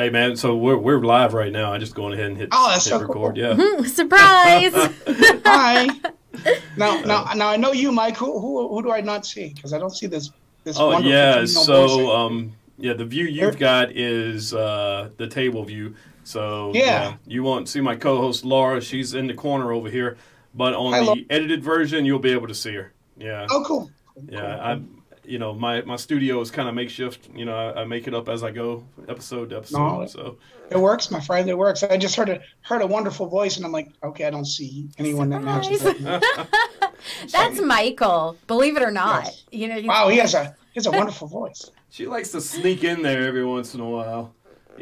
Hey man, so we're live right now. I just going ahead and hit that's so record. cool. Yeah. Surprise! Hi. Now I know you, Mike. Who do I not see? Because I don't see this Oh wonderful yeah. female voice. So yeah, the view you've got is the table view. So Yeah. you won't see my co-host Laura. She's in the corner over here. But on Hi, Laura. the edited version, you'll be able to see her. Yeah. Oh, cool. Yeah. Cool. My studio is kind of makeshift. I make it up as I go, episode to episode. No, So it works, my friend. It works. I just heard a wonderful voice, and I'm like, okay, I don't see anyone that matches that. That's Michael. Believe it or not, Yes. Wow, he has a wonderful voice. she likes to sneak in there every once in a while.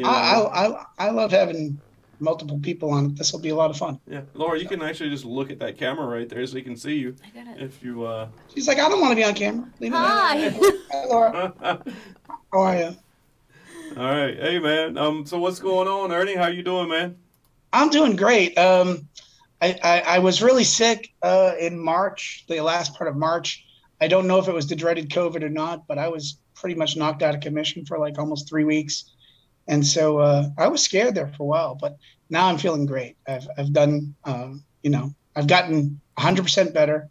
I love having multiple people on it. This will be a lot of fun. Yeah, Laura, you can actually just look at that camera right there so you can see you. I got it. If you She's like, I don't want to be on camera. Leave it Hi. Hi, Laura. How are you? All right, hey man. So what's going on, Ernie? How you doing, man? I'm doing great. I was really sick in March, the last part of March. I don't know if it was the dreaded COVID or not, but I was pretty much knocked out of commission for like almost 3 weeks. And so I was scared there for a while, but now I'm feeling great. I've done, I've gotten 100% better,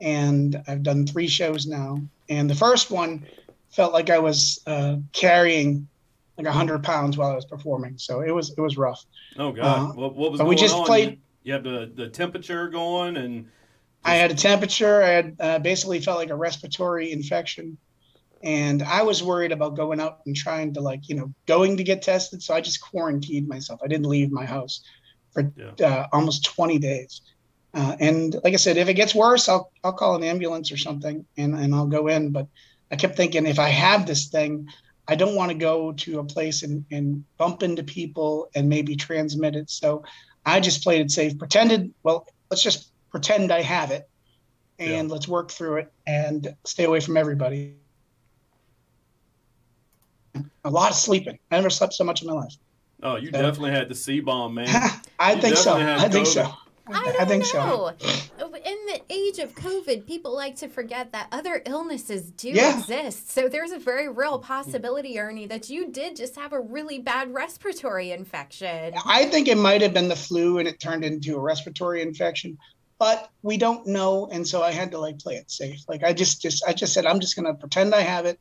and I've done 3 shows now. And the first one felt like I was carrying like 100 pounds while I was performing. So it was rough. Oh God, what was but going we just on? played. You have the temperature going, and I had a temperature. I had basically felt like a respiratory infection. And I was worried about going out and trying to going to get tested. So I just quarantined myself. I didn't leave my house for almost 20 days. And like I said, if it gets worse, I'll call an ambulance or something and I'll go in. But I kept thinking, if I have this thing, I don't want to go to a place and bump into people and maybe transmit it. So I just played it safe, let's just pretend I have it and let's work through it and stay away from everybody. A lot of sleeping. I never slept so much in my life. Oh, you definitely had the C-bomb, man. I think so. I think so. I think so. In the age of COVID, people like to forget that other illnesses do Yeah. exist. So there's a very real possibility, Ernie, that you did just have a really bad respiratory infection. I think it might have been the flu and it turned into a respiratory infection, but we don't know. And so I had to play it safe. I just said, I'm just going to pretend I have it.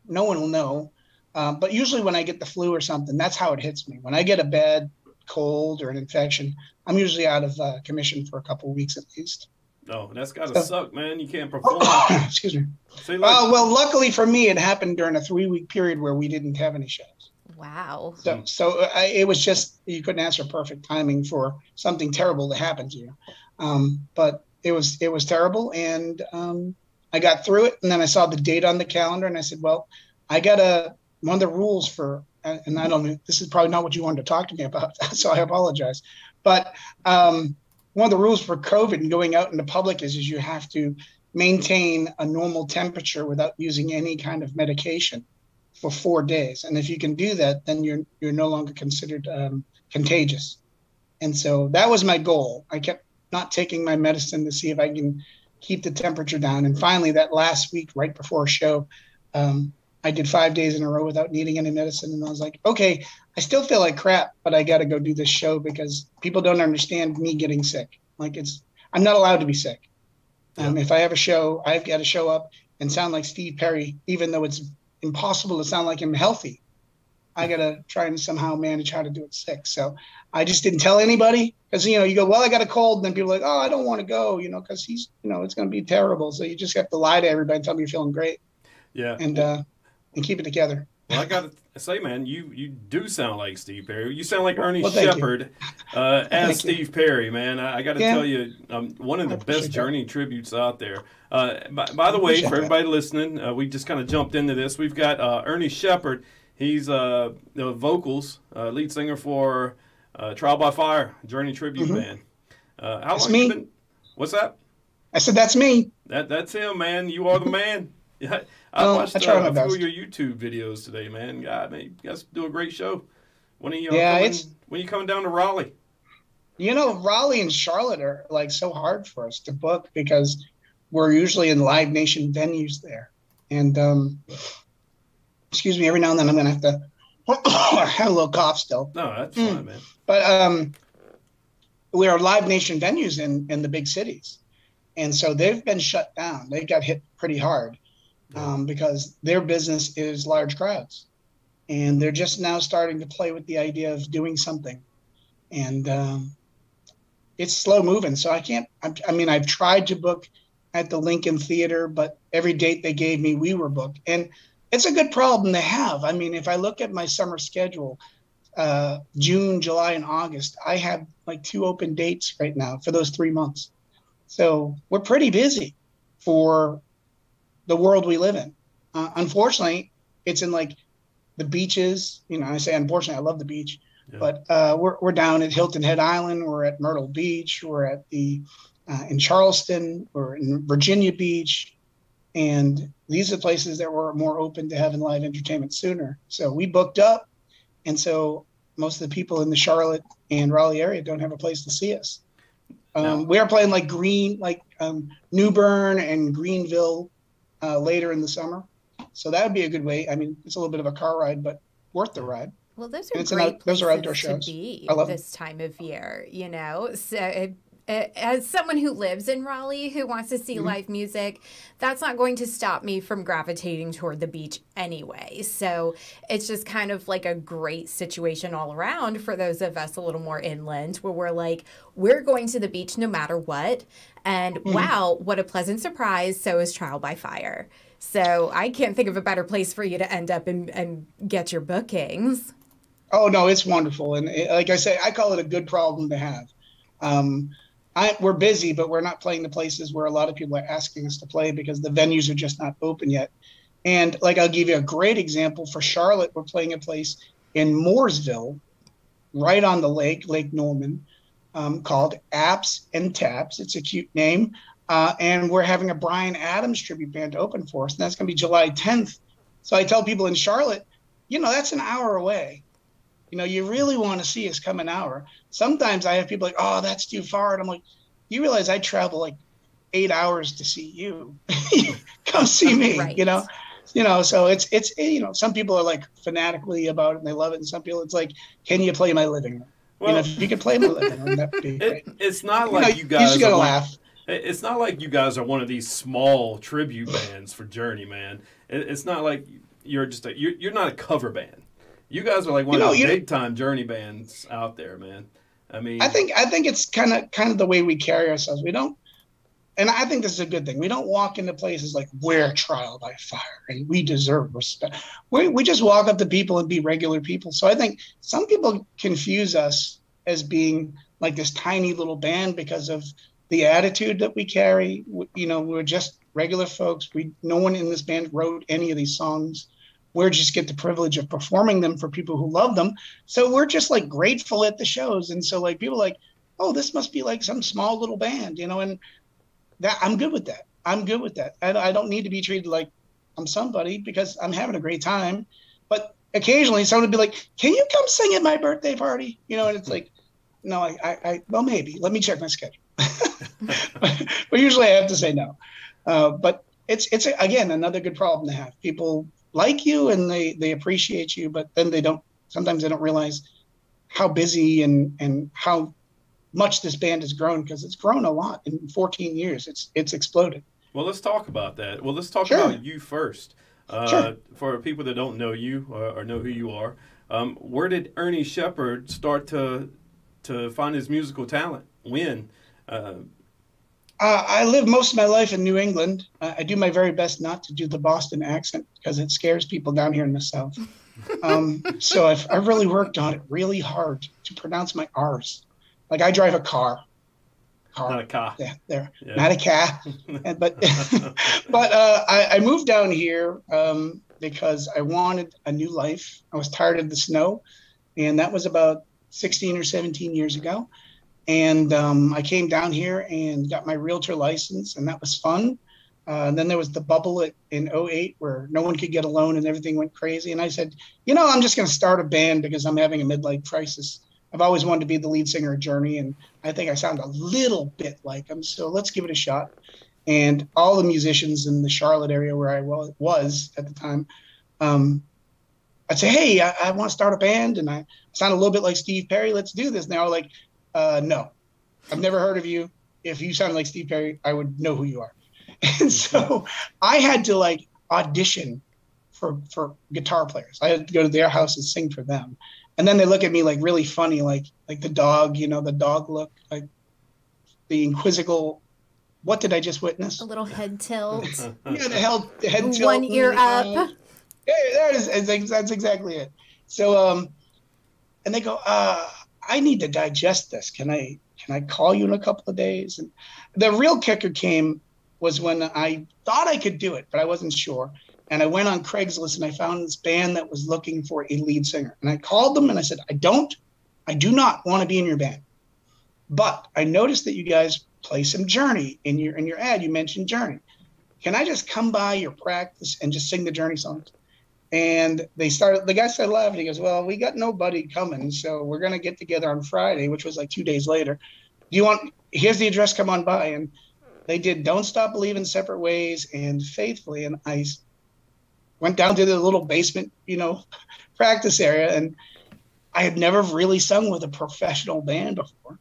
No one will know. But usually when I get the flu or something, that's how it hits me. When I get a bad cold or an infection, I'm usually out of commission for a couple of weeks at least. Oh, that's got to suck, man. You can't perform. Excuse me. See, well, luckily for me, it happened during a 3-week period where we didn't have any shows. Wow. So it was just, you couldn't ask for perfect timing for something terrible to happen to you. But it was terrible. And I got through it. And then I saw the date on the calendar and I said, well, one of the rules and I don't know, this is probably not what you wanted to talk to me about, so I apologize. But one of the rules for COVID and going out into public is you have to maintain a normal temperature without using any kind of medication for 4 days. And if you can do that, then you're no longer considered contagious. And so that was my goal. I kept not taking my medicine to see if I can keep the temperature down. And finally, that last week, right before a show, I did 5 days in a row without needing any medicine. And I was like, okay, I still feel like crap, but I got to go do this show because people don't understand me getting sick. I'm not allowed to be sick. If I have a show, I've got to show up and sound like Steve Perry, even though it's impossible to sound like him healthy. I got to try and somehow manage how to do it sick. So I just didn't tell anybody because, you go, well, I got a cold. And then people are like, oh, I don't want to go, because he's, it's going to be terrible. So you just have to lie to everybody and tell me you're feeling great. Yeah. And keep it together. Well, I got to say, man, you do sound like Steve Perry. You sound like Ernie thank Shepard as Steve Perry, man. I got to tell you, one of the best Journey tributes out there. By the way, for everybody listening, we just kind of jumped into this. We've got Ernie Shepard. He's the vocals, lead singer for Trial by Fire, Journey tribute band. How that's long me. You been? What's that? I said, that's me. That's him, man. You are the man. Yeah, I watched a few of your YouTube videos today, man. God, man, you guys do a great show. When are you coming down to Raleigh? Raleigh and Charlotte are so hard for us to book because we're usually in Live Nation venues there. And excuse me, every now and then I'm going to have to I had a little cough still. No, that's fine, man. But we are Live Nation venues in the big cities. And so they've been shut down. They got hit pretty hard because their business is large crowds. And they're just now starting to play with the idea of doing something. And it's slow moving. So I've tried to book at the Lincoln Theater, but every date they gave me, we were booked. And it's a good problem to have. I mean, if I look at my summer schedule, June, July, and August, I have like 2 open dates right now for those 3 months. So we're pretty busy for the world we live in. Unfortunately, it's in like the beaches. You know, I say unfortunately, I love the beach, but we're down at Hilton Head Island. We're at Myrtle Beach. We're at in Charleston. We're in Virginia Beach. And these are places that were more open to having live entertainment sooner. So we booked up. And so most of the people in the Charlotte and Raleigh area don't have a place to see us. We are playing like New Bern and Greenville later in the summer. So that would be a good way. I mean, it's a little bit of a car ride, but worth the ride. Well, those are great those are outdoor places shows. to be I love this time of year, you know. So as someone who lives in Raleigh who wants to see live music, that's not going to stop me from gravitating toward the beach anyway. So it's just kind of like a great situation all around for those of us a little more inland, where we're like, we're going to the beach no matter what. And wow, what a pleasant surprise. So is Trial by Fire. So I can't think of a better place for you to end up and get your bookings. Oh, no, it's wonderful. And like I say, I call it a good problem to have. We're busy, but we're not playing the places where a lot of people are asking us to play because the venues are just not open yet. And like, I'll give you a great example for Charlotte. We're playing a place in Mooresville, right on the Lake Norman, called Apps and Taps. It's a cute name. And we're having a Bryan Adams tribute band open for us. And that's going to be July 10th. So I tell people in Charlotte, you know, that's an hour away. You know, you really want to see us come an hour. Sometimes I have people like, oh, that's too far. And I'm like, you realize I travel like 8 hours to see you. Come see me, right. you know, so it's, you know, some people are like fanatically about it and they love it. And some people it's like, can you play my living room? Well, you know, if you could play my living room, that'd be great. It's not like you guys you just gotta laugh. It's not like you guys are one of these small tribute bands for Journey, man. It's not like you're just you're not a cover band. You guys are like one of the big time Journey bands out there, man. I mean, I think it's kind of the way we carry ourselves. We don't, and I think this is a good thing. We don't walk into places like we're Trial by Fire and we deserve respect. We just walk up to people and be regular people. So I think some people confuse us as being like this tiny little band because of the attitude that we carry. You know, we're just regular folks. No one in this band wrote any of these songs. We just get the privilege of performing them for people who love them. So we're just like grateful at the shows. And so like people are like, oh, this must be like some small little band, you know, and that I'm good with that. I don't need to be treated like I'm somebody because I'm having a great time. But occasionally someone would be like, can you come sing at my birthday party? You know, and it's like, no, well, maybe. Let me check my schedule. but usually I have to say no. But it's again, another good problem to have. People like you and they appreciate you, but then sometimes they don't realize how busy and how much this band has grown, because it's grown a lot in 14 years. It's exploded. Well, let's talk about that. Well, let's talk about you first. Sure. For people that don't know you or know who you are, where did Ernie Shepard start to find his musical talent? When? I lived most of my life in New England. I do my very best not to do the Boston accent because it scares people down here in the South. So I really worked on it really hard to pronounce my R's. Like I drive a car. Not a car. Yeah, there. Yeah. Not a car. But I moved down here because I wanted a new life. I was tired of the snow. And that was about 16 or 17 years ago. And I came down here and got my realtor license, and that was fun. And then there was the bubble in 2008 where no one could get a loan and everything went crazy. And I said, you know, I'm just going to start a band because I'm having a midlife crisis. I've always wanted to be the lead singer of Journey, and I think I sound a little bit like him. So let's give it a shot. And all the musicians in the Charlotte area where I was at the time I'd say, hey, I want to start a band, and I sound a little bit like Steve Perry. Let's do this. And they're all like, no, I've never heard of you. If you sound like Steve Perry, I would know who you are. And so I had to like audition for guitar players. I had to go to their house and sing for them. And then they look at me like really funny, like the dog, you know, the dog look, like the inquisical. What did I just witness? A little head tilt. Yeah, the head tilt. One ear up. Yeah, there it is. That's exactly it. So, and they go, I need to digest this. Can I call you in a couple of days? And the real kicker was when I thought I could do it, but I wasn't sure. And I went on Craigslist and I found this band that was looking for a lead singer. And I called them and I said, I do not want to be in your band, but I noticed that you guys play some Journey in your ad. You mentioned Journey. Can I just come by your practice and just sing the Journey songs? And the guy started laughing. He goes, well, we got nobody coming, so we're going to get together on Friday, which was like 2 days later. Here's the address, come on by. And they did Don't Stop Believing, Separate Ways, and Faithfully. And I went down to the little basement, you know, practice area. And I had never really sung with a professional band before.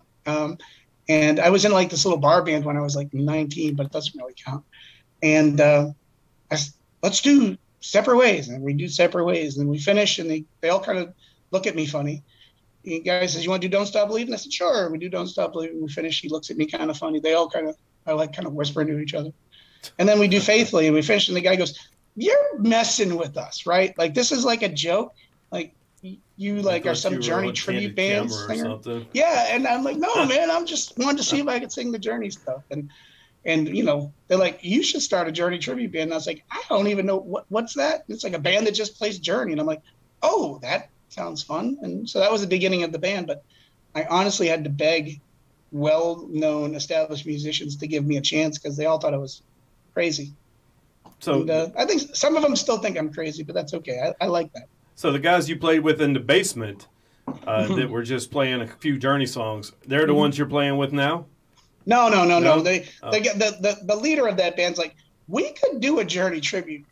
And I was in like this little bar band when I was like 19, but it doesn't really count. And let's do Separate Ways. And we do Separate Ways. And we finish, and they all kind of look at me funny. The guy says, you want to do Don't Stop Believing? I said, sure. We do Don't Stop Believing. We finish. He looks at me kind of funny. They all kind of whispering to each other. And then we do Faithfully, and we finish. And the guy goes, you're messing with us, right? Like, this is like a joke. Like, you like are some Journey tribute band singer. Yeah. And I'm like, no, man, I'm just wanted to see if I could sing the Journey stuff. And you know, they're like, you should start a Journey tribute band. And I was like, I don't even know what's that. It's like a band that just plays Journey. And I'm like, oh, that sounds fun. And so that was the beginning of the band. But I honestly had to beg well-known established musicians to give me a chance because they all thought I was crazy. So I think some of them still think I'm crazy, but that's okay. I like that. So the guys you played with in the basement that were just playing a few Journey songs, they're the ones you're playing with now? No. The leader of that band's like, we could do a Journey tribute,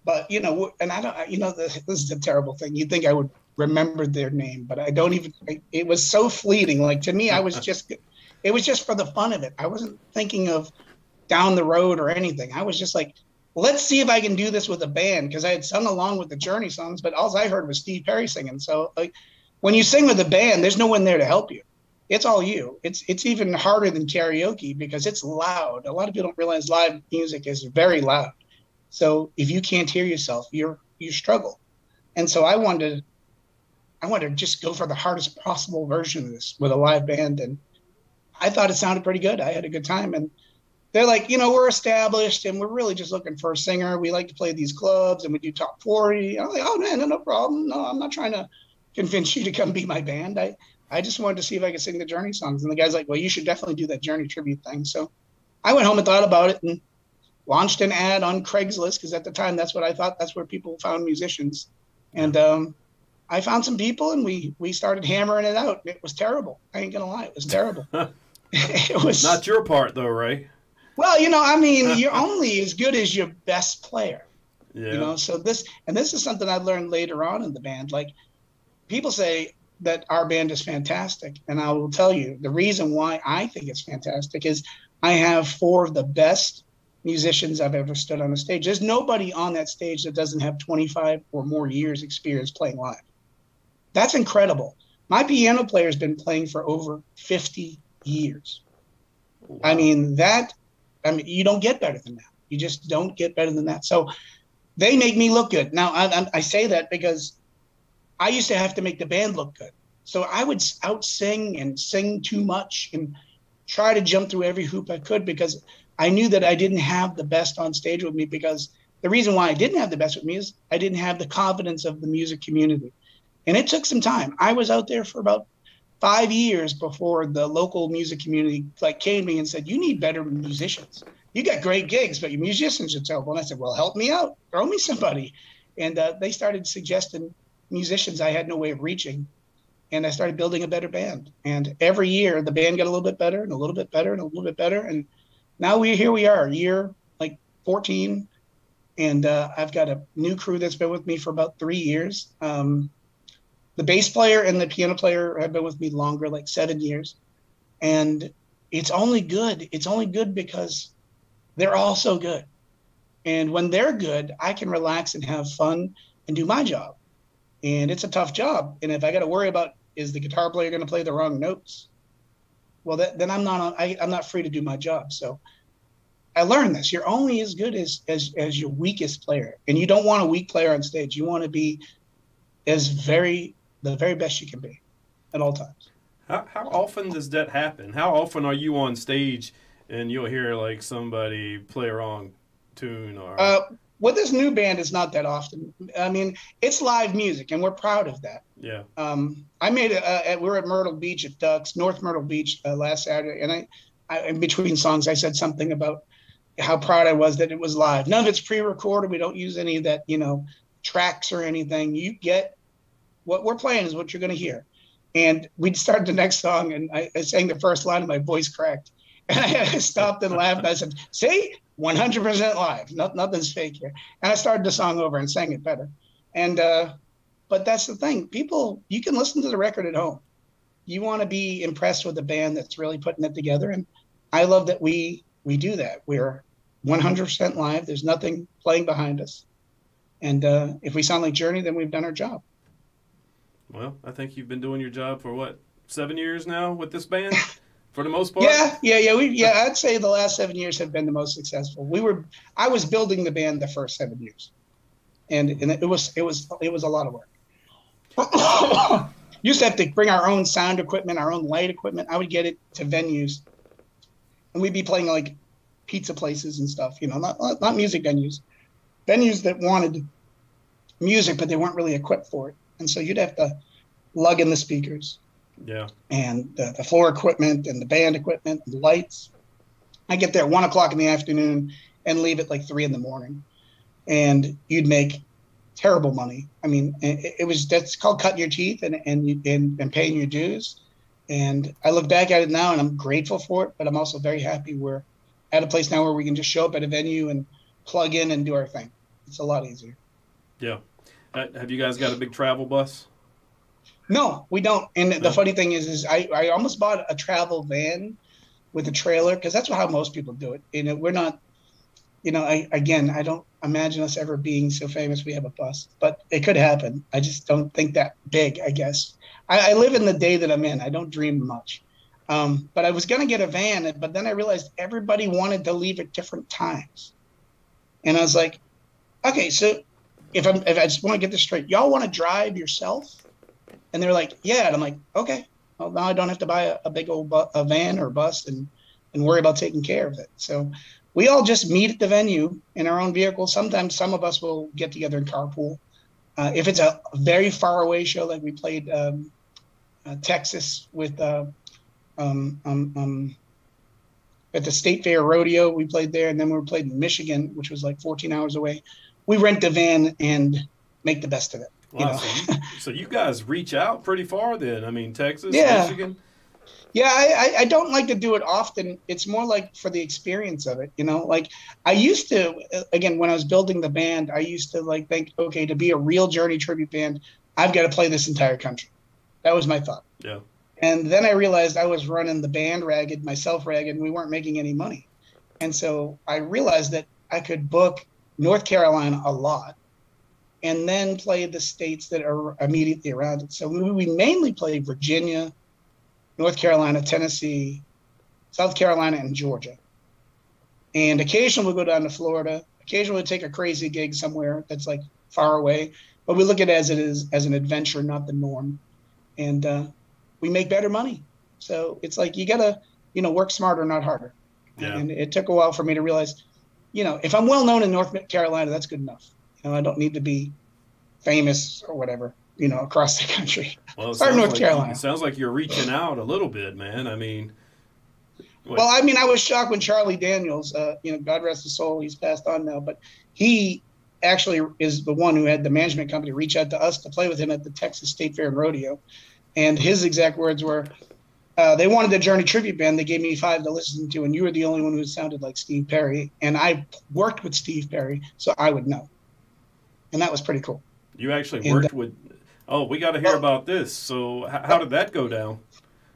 but you know, and I don't, you know, this is a terrible thing. You'd think I would remember their name, but I don't even. It was so fleeting. Like to me, it was just for the fun of it. I wasn't thinking of down the road or anything. I was just like, let's see if I can do this with a band, because I had sung along with the Journey songs, but all I heard was Steve Perry singing. So like, when you sing with a band, there's no one there to help you. It's all you. It's even harder than karaoke because it's loud. A lot of people don't realize live music is very loud. So if you can't hear yourself, you struggle. And so I wanted to just go for the hardest possible version of this with a live band. And I thought it sounded pretty good. I had a good time. And they're like, you know, we're established and we're really just looking for a singer. We like to play these clubs and we do top 40. I'm like, oh man, no problem. No, I'm not trying to convince you to come be my band. I just wanted to see if I could sing the Journey songs. And the guy's like, well, you should definitely do that Journey tribute thing. So I went home and thought about it and launched an ad on Craigslist, because at the time, that's what I thought. That's where people found musicians. And I found some people and we started hammering it out. It was terrible. I ain't going to lie. It was terrible. It was not your part though, Ray. Well, you know, I mean, you're only as good as your best player. Yeah. You know, so this is something I learned later on in the band. Like, people say that our band is fantastic. And I will tell you, the reason why I think it's fantastic is I have 4 of the best musicians I've ever stood on a stage. There's nobody on that stage that doesn't have 25 or more years experience playing live. That's incredible. My piano player has been playing for over 50 years. Wow. I mean, you don't get better than that. You just don't get better than that. So they make me look good. Now, I say that because I used to have to make the band look good. So I would out-sing and sing too much and try to jump through every hoop I could, because I knew that I didn't have the best on stage with me. Because the reason why I didn't have the best with me is I didn't have the confidence of the music community. And it took some time. I was out there for about 5 years before the local music community came to me and said, you need better musicians. You got great gigs, but your musicians are terrible. And I said, well, help me out. Throw me somebody. And they started suggesting musicians I had no way of reaching. And I started building a better band. And every year the band got a little bit better and a little bit better and a little bit better. And now here we are, year 14. And I've got a new crew that's been with me for about 3 years. The bass player and the piano player have been with me longer, like 7 years. And it's only good. It's only good because they're all so good. And when they're good, I can relax and have fun and do my job. And it's a tough job. And if I got to worry about, is the guitar player going to play the wrong notes? Well, then I'm not free to do my job. So I learned this. You're only as good as your weakest player. And you don't want a weak player on stage. You want to be the very best you can be at all times. How often does that happen? How often are you on stage and you'll hear like somebody play a wrong tune or? With this new band, it's not that often. I mean, it's live music, and we're proud of that. Yeah. I made we were at Myrtle Beach at Ducks, North Myrtle Beach last Saturday, and I in between songs I said something about how proud I was that it was live. None of it's pre-recorded. We don't use any of that, tracks or anything. You get what we're playing is what you're going to hear. And we'd start the next song, and I sang the first line, and my voice cracked. And I stopped and laughed. And I said, see, 100% live. Nothing's fake here. And I started the song over and sang it better. And but that's the thing. People, you can listen to the record at home. You want to be impressed with the band that's really putting it together. And I love that we do that. We're 100% live. There's nothing playing behind us. And if we sound like Journey, then we've done our job. Well, I think you've been doing your job for, 7 years now with this band, for the most part? Yeah. I'd say the last 7 years have been the most successful. I was building the band the first 7 years, and it was a lot of work. Used to have to bring our own sound equipment, our own light equipment. I would get it to venues, and we'd be playing like pizza places and stuff. Not music venues that wanted music, but they weren't really equipped for it. And so you'd have to lug in the speakers, and the floor equipment and the band equipment and the lights. I get there at 1 o'clock in the afternoon and leave at like 3 in the morning, and you'd make terrible money. I mean, that's called cutting your teeth and paying your dues. And I look back at it now, and I'm grateful for it, but I'm also very happy we're at a place now where we can just show up at a venue and plug in and do our thing. It's a lot easier. Yeah. Have you guys got a big travel bus? No, we don't. And the funny thing is I almost bought a travel van with a trailer, because that's how most people do it. We're not, I don't imagine us ever being so famous we have a bus, but it could happen. I just don't think that big, I guess. I live in the day that I'm in. I don't dream much. But I was going to get a van, but then I realized everybody wanted to leave at different times. And I was like, okay, so if I just want to get this straight, y'all want to drive yourself? And they're like, yeah. And I'm like, okay, well, now I don't have to buy a big old a van or bus and worry about taking care of it. So we all just meet at the venue in our own vehicle. Sometimes some of us will get together and carpool. If it's a very far away show, like we played Texas with at the State Fair Rodeo, we played there, and then we played in Michigan, which was like 14 hours away. We rent the van and make the best of it. Wow, so you guys reach out pretty far then. I mean, Texas, Michigan. Yeah, I don't like to do it often. It's more like for the experience of it, Like I used to, again, when I was building the band, I used to think, okay, to be a real Journey tribute band, I've got to play this entire country. That was my thought. Yeah. And then I realized I was running the band ragged, myself ragged, and we weren't making any money. And so I realized that I could book North Carolina a lot and then play the states that are immediately around it. So we mainly played Virginia, North Carolina, Tennessee, South Carolina, and Georgia. And occasionally we'll go down to Florida. Occasionally we'll take a crazy gig somewhere that's like far away. But we look at it as an adventure, not the norm. And we make better money. So it's like you got to, work smarter, not harder. Yeah. And it took a while for me to realize, if I'm well known in North Carolina, that's good enough. I don't need to be famous or whatever, across the country. Well, start in North Carolina. It sounds like you're reaching out a little bit, man. I mean, well, I was shocked when Charlie Daniels, God rest his soul, he's passed on now, but he actually is the one who had the management company reach out to us to play with him at the Texas State Fair and Rodeo. And his exact words were, they wanted a Journey tribute band. They gave me 5 to listen to, and you were the only one who sounded like Steve Perry. And I worked with Steve Perry, so I would know. And that was pretty cool. You actually worked with. Oh, we got to hear about this. So how did that go down?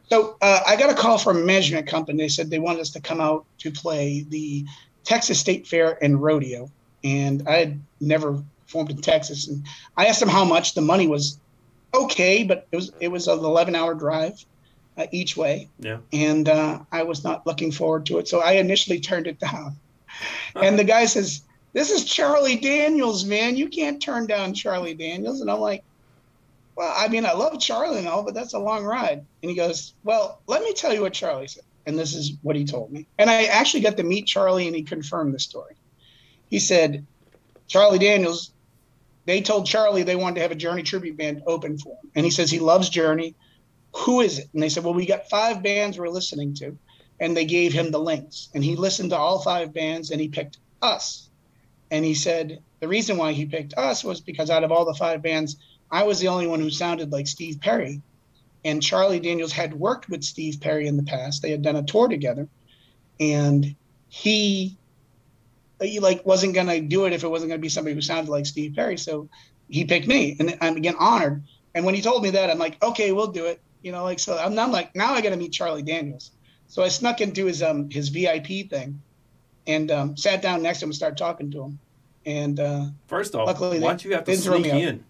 So I got a call from a management company. They said they wanted us to come out to play the Texas State Fair and Rodeo. And I had never performed in Texas. And I asked them how much. The money was okay, but it was an 11-hour drive each way. Yeah. And I was not looking forward to it. So I initially turned it down. And the guy says, "This is Charlie Daniels, man. You can't turn down Charlie Daniels." And I'm like, "Well, I mean, I love Charlie and all, but that's a long ride." And he goes, "Well, let me tell you what Charlie said." And this is what he told me. And I actually got to meet Charlie, and he confirmed the story. He said, Charlie Daniels, they told Charlie they wanted to have a Journey tribute band open for him. And he says he loves Journey. Who is it? And they said, "Well, we got 5 bands we're listening to." And they gave him the links. And he listened to all 5 bands, and he picked us. And he said the reason why he picked us was because out of all the 5 bands, I was the only one who sounded like Steve Perry. And Charlie Daniels had worked with Steve Perry in the past. They had done a tour together. And he like wasn't going to do it if it wasn't going to be somebody who sounded like Steve Perry. So he picked me. And I'm, again, honored. And when he told me that, I'm like, okay, we'll do it. You know, like, so I'm like, now I got to meet Charlie Daniels. So I snuck into his VIP thing and sat down next to him and started talking to him. And first off, why'd you have to sneak in?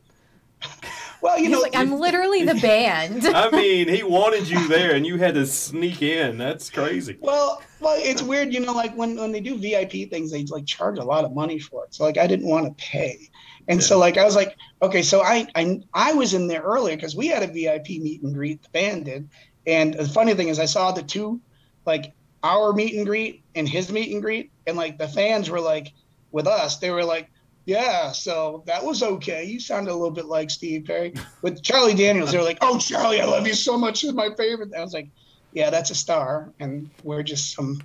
Well, you know, like, I'm literally the band. I mean, he wanted you there, and you had to sneak in. That's crazy. Well, it's weird, you know, like when they do VIP things, they like charge a lot of money for it. So like I didn't want to pay, and so like I was like, okay, so I was in there earlier because we had a VIP meet and greet. The band did, and the funny thing is, I saw the two, like our meet and greet and his meet and greet, and like the fans were like, with us, they were like, yeah, so that was okay. You sounded a little bit like Steve Perry. With Charlie Daniels, they were like, "Oh, Charlie, I love you so much. You're my favorite." I was like, yeah, that's a star. And we're just some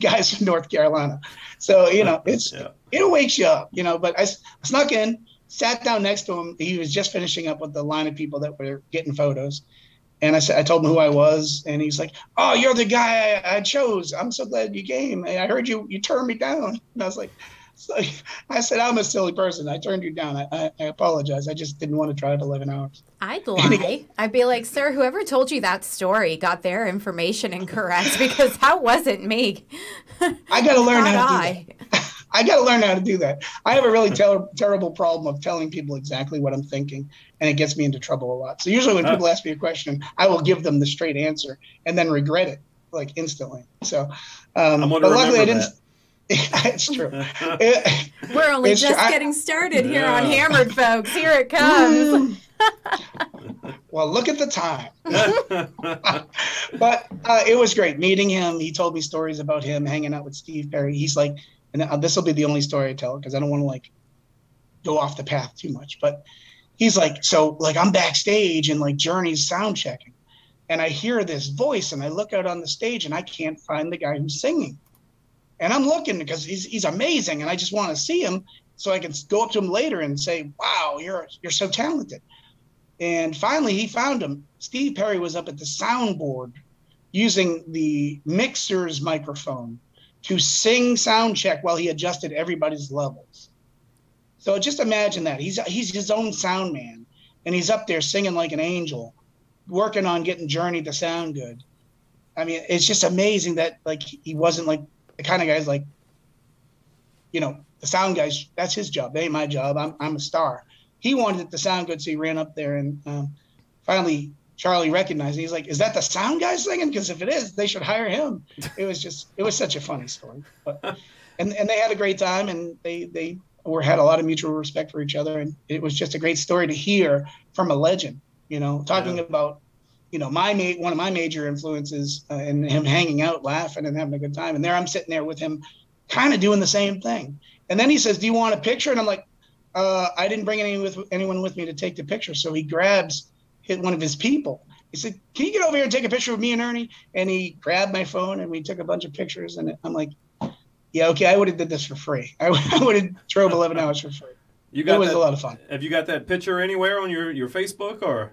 guys from North Carolina. So, you know, it wakes you up, you know. But I snuck in, sat down next to him. He was just finishing up with the line of people that were getting photos. And I told him who I was. And he's like, "Oh, you're the guy I chose. I'm so glad you came. I heard you turned me down." And I was like, so I said, "I'm a silly person. I turned you down. I apologize. I just didn't want to drive 11 hours. I'd lie. I'd be like, "Sir, whoever told you that story got their information incorrect because that wasn't me." I got to learn how to do that. I got to learn how to do that. I have a really terrible problem of telling people exactly what I'm thinking, and it gets me into trouble a lot. So usually when people ask me a question, I will give them the straight answer and then regret it like instantly. So, but luckily I didn't. It's true. We're only just getting started here on Hammered, folks. Here it comes. Well, look at the time. But it was great meeting him. He told me stories about him hanging out with Steve Perry. He's like, and this will be the only story I tell because I don't want to like go off the path too much. But he's like, so like I'm backstage and like Journey's sound checking, and I hear this voice, and I look out on the stage, and I can't find the guy who's singing. And I'm looking because he's amazing, and I just want to see him so I can go up to him later and say, "Wow, you're so talented." And finally, he found him. Steve Perry was up at the soundboard using the mixer's microphone to sing sound check while he adjusted everybody's levels. So just imagine that. He's his own sound man, and he's up there singing like an angel, working on getting Journey to sound good. I mean, it's just amazing that like he wasn't like the kind of guys like, you know, the sound guys, that's his job. They ain't my job. I'm a star. He wanted it to sound good, so he ran up there, and finally Charlie recognized it. He's like, "Is that the sound guy singing? Because if it is, they should hire him." It was such a funny story. But and they had a great time, and they had a lot of mutual respect for each other, and it was just a great story to hear from a legend, you know, talking about, you know, one of my major influences and him hanging out, laughing, and having a good time. And there I'm sitting there with him kind of doing the same thing. And then he says, "Do you want a picture?" And I'm like, I didn't bring anyone with me to take the picture. So he grabs one of his people. He said, "Can you get over here and take a picture of me and Ernie?" And he grabbed my phone, and we took a bunch of pictures. And I'm like, yeah, okay, I would have did this for free. I would have drove 11 hours for free. It was a lot of fun. Have you got that picture anywhere on your Facebook or?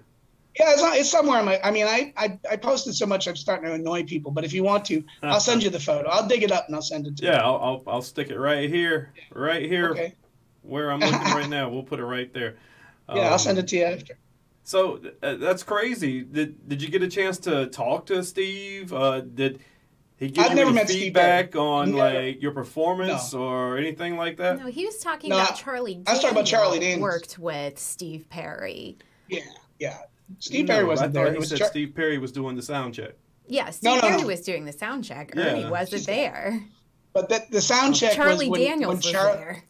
Yeah, it's somewhere on my. I mean, I posted so much I'm starting to annoy people. But if you want to, I'll send you the photo. I'll dig it up and I'll send it to you. Yeah, I'll stick it right here, Okay. where I'm looking right now. We'll put it right there. Yeah, I'll send it to you after. So that's crazy. Did you get a chance to talk to Steve? Did he give I've you never any met feedback on Never. like your performance or anything like that? No, he was talking No, about Charlie Daniels. I was talking about Charlie Daniels. Worked with Steve Perry. Yeah. Steve Perry wasn't there. He said Steve Perry was doing the sound check. Yeah, Steve Perry was doing the sound check. Ernie wasn't there. But the sound check Charlie was Daniels was there.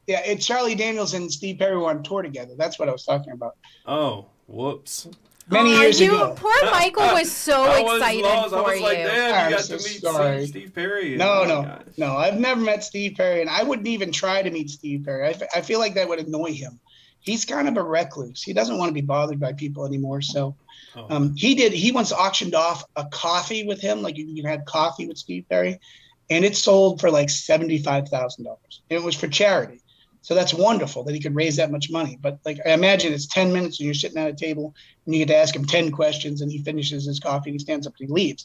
Yeah, it's Charlie Daniels and Steve Perry were on tour together. That's what I was talking about. Oh, whoops. Many years ago. Poor Michael was so excited for I was like, you. Damn, you got to meet Steve Perry. No. I've never met Steve Perry, and I wouldn't even try to meet Steve Perry. I feel like that would annoy him. He's kind of a recluse. He doesn't want to be bothered by people anymore. So he once auctioned off a coffee with him. Like you can have coffee with Steve Perry, and it sold for like $75,000. It was for charity. So that's wonderful that he could raise that much money. But like, I imagine it's 10 minutes and you're sitting at a table and you get to ask him 10 questions and he finishes his coffee and he stands up and he leaves.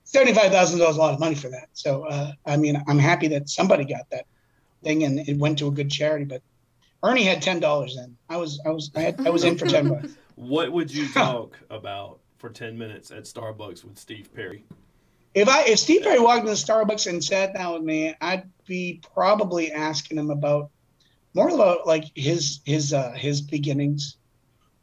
$75,000 is a lot of money for that. So, I mean, I'm happy that somebody got that thing and it went to a good charity, but Ernie had $10 in. I was in for $10. What would you talk about for 10 minutes at Starbucks with Steve Perry? If Steve Perry walked into Starbucks and sat down with me, I'd be probably asking him more about like his beginnings,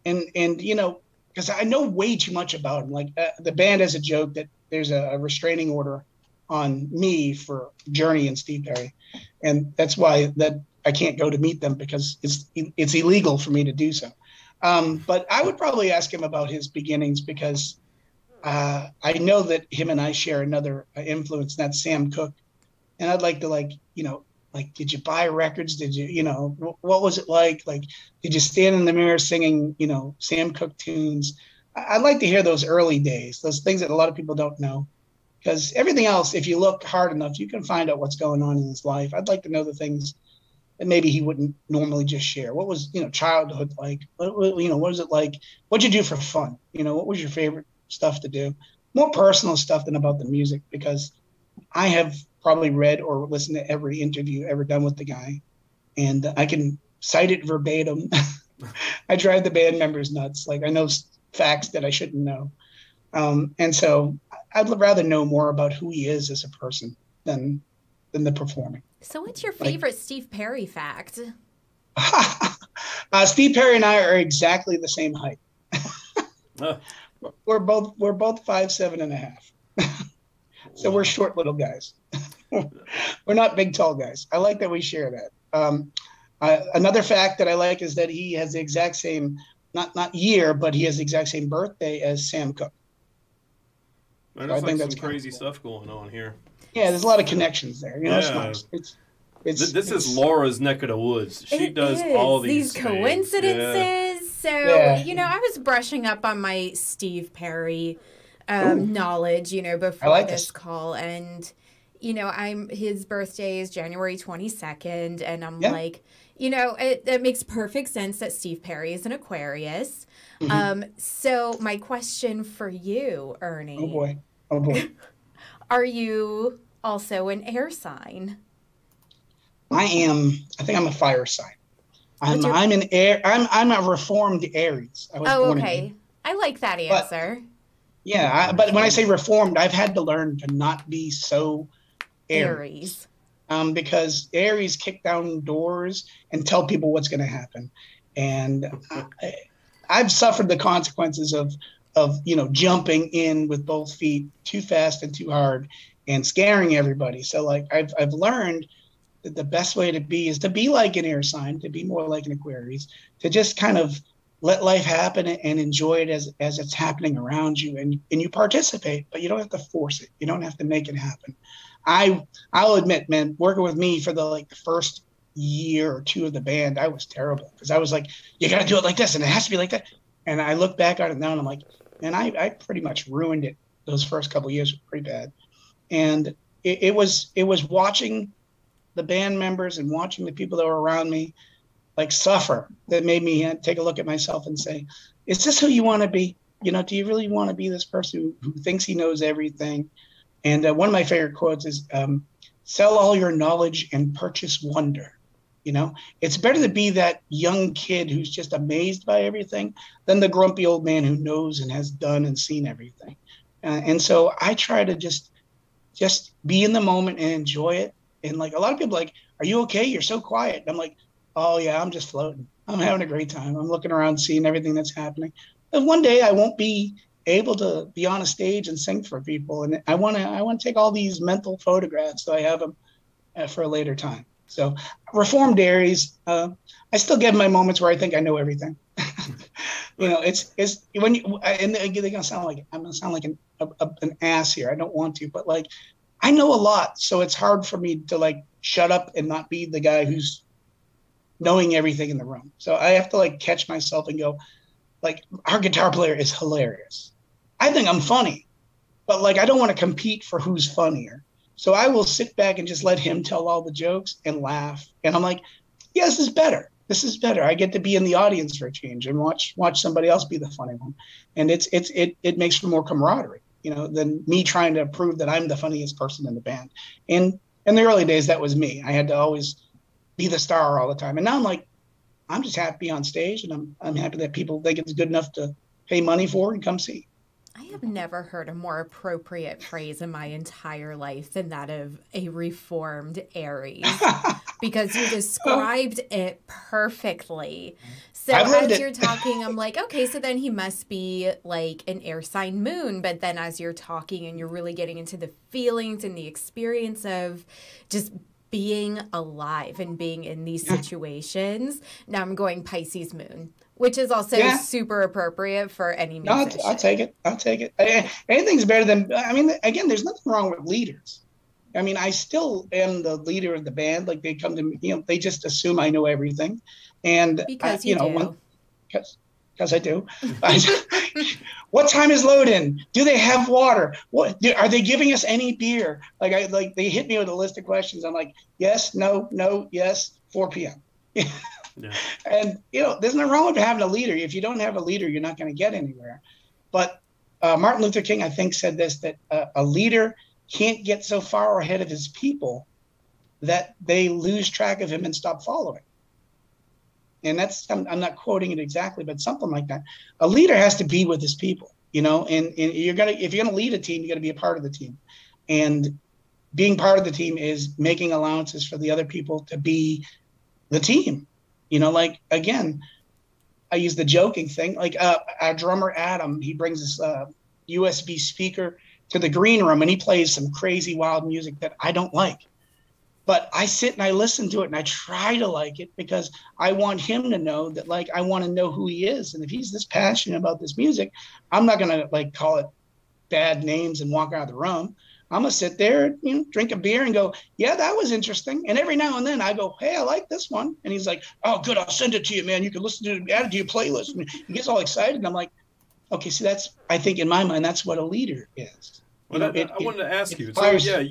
and you know, because I know way too much about him. Like the band has a joke that there's a restraining order on me for Journey and Steve Perry, and that's why that I can't go to meet them because it's illegal for me to do so. But I would probably ask him about his beginnings because I know that him and I share another influence, and that's Sam Cooke, and I'd like to like, did you buy records? Did you, what was it like? Like, did you stand in the mirror singing, Sam Cooke tunes? I'd like to hear those early days, those things that a lot of people don't know. Because everything else, if you look hard enough, you can find out what's going on in his life. I'd like to know the things that maybe he wouldn't normally just share. What was, childhood like? What was it like? What'd you do for fun? What was your favorite stuff to do? More personal stuff than about the music, because I have probably read or listened to every interview ever done with the guy, and I can cite it verbatim. I drive the band members nuts. Like, I know facts that I shouldn't know. And so I'd rather know more about who he is as a person than the performing. So what's your favorite Steve Perry fact? Steve Perry and I are exactly the same height. We're both 5'7.5". So we're short little guys. We're not big, tall guys. I like that we share that. Another fact that I like is that he has the exact same, not year, but he has the exact same birthday as Sam Cooke. Man, I think that's some crazy stuff going on here. Yeah, there's a lot of connections there. It's nice. This is Laura's neck of the woods. She does all these coincidences. Yeah. So, I was brushing up on my Steve Perry knowledge, before this call. And, his birthday is January 22nd. And I'm like, it makes perfect sense that Steve Perry is an Aquarius. Mm-hmm. So my question for you, Ernie. Oh, boy. Are you also an air sign? I think I'm a fire sign. I'm an air. I'm a reformed Aries. Okay. I like that answer. But when I say reformed, I've had to learn to not be so Aries. Because Aries kick down doors and tell people what's going to happen, and I've suffered the consequences of jumping in with both feet too fast and too hard and scaring everybody. So like I've learned that the best way to be is to be like an air sign, to be more like an Aquarius, to just kind of let life happen and enjoy it as it's happening around you, and you participate, but you don't have to force it. You don't have to make it happen. I'll admit, man, working with me for the first year or two of the band, I was terrible, because I was like, you got to do it like this and it has to be like that. And I look back on it now and I'm like, man, I pretty much ruined it. Those first couple of years were pretty bad. And it was watching the band members and watching the people that were around me suffer that made me take a look at myself and say, is this who you want to be? You know, do you really want to be this person who thinks he knows everything? And one of my favorite quotes is, sell all your knowledge and purchase wonder. You know, it's better to be that young kid who's just amazed by everything than the grumpy old man who knows and has done and seen everything. And so I try to just be in the moment and enjoy it. And like a lot of people like, are you okay? You're so quiet. And I'm like, oh yeah, I'm just floating. I'm having a great time. I'm looking around, seeing everything that's happening. And one day I won't be able to be on a stage and sing for people. And I want to take all these mental photographs so I have them for a later time. So Reformed Aries, I still get my moments where I think I know everything. You know, it's when you, and they're gonna sound like I'm gonna sound like an ass here. I don't want to, but like I know a lot, so it's hard for me to like shut up and not be the guy who's knowing everything in the room. So I have to like catch myself and go, like, our guitar player is hilarious. I think I'm funny, but like I don't want to compete for who's funnier. So I will sit back and just let him tell all the jokes and laugh. And I'm like, yeah, this is better. This is better. I get to be in the audience for a change and watch somebody else be the funny one. And it makes for more camaraderie, you know, than me trying to prove that I'm the funniest person in the band. And in the early days, that was me. I had to always be the star all the time. And now I'm like, I'm just happy on stage, and I'm happy that people think it's good enough to pay money for and come see. I have never heard a more appropriate phrase in my entire life than that of a Reformed Aries, because you described it perfectly. So as you're talking, I'm like, okay, so then he must be like an air sign moon. But then as you're talking and you're really getting into the feelings and the experience of just being alive and being in these situations, now I'm going Pisces moon, which is also super appropriate for any musician. No, I'll take it. Anything's better than, I mean, again, there's nothing wrong with leaders. I mean, I still am the leader of the band. Like they come to me, you know, they just assume I know everything. And because you know, because I do. What time is load in? Do they have water? Are they giving us any beer? Like they hit me with a list of questions. I'm like, yes, no, yes, 4 p.m. Yeah. And, you know, there's nothing wrong with having a leader. If you don't have a leader, you're not going to get anywhere. But Martin Luther King, I think, said this, that a leader can't get so far ahead of his people that they lose track of him and stop following. And that's, I'm not quoting it exactly, but something like that. A leader has to be with his people, you know, and if you're going to lead a team, you got to be a part of the team. And being part of the team is making allowances for the other people to be the team. You know, like, again, I use the joking thing, like our drummer, Adam, he brings this USB speaker to the green room and he plays some crazy, wild music that I don't like. But I sit and I listen to it and I try to like it because I want him to know that, like, I want to know who he is. And if he's this passionate about this music, I'm not going to like call it bad names and walk out of the room. I'm going to sit there, you know, drink a beer and go, yeah, that was interesting. And every now and then I go, hey, I like this one. And he's like, oh, good. I'll send it to you, man. You can listen to it, add it to your playlist. And he gets all excited. And I'm like, okay, so that's, I think in my mind, that's what a leader is. Well, I wanted to ask you. So, yeah,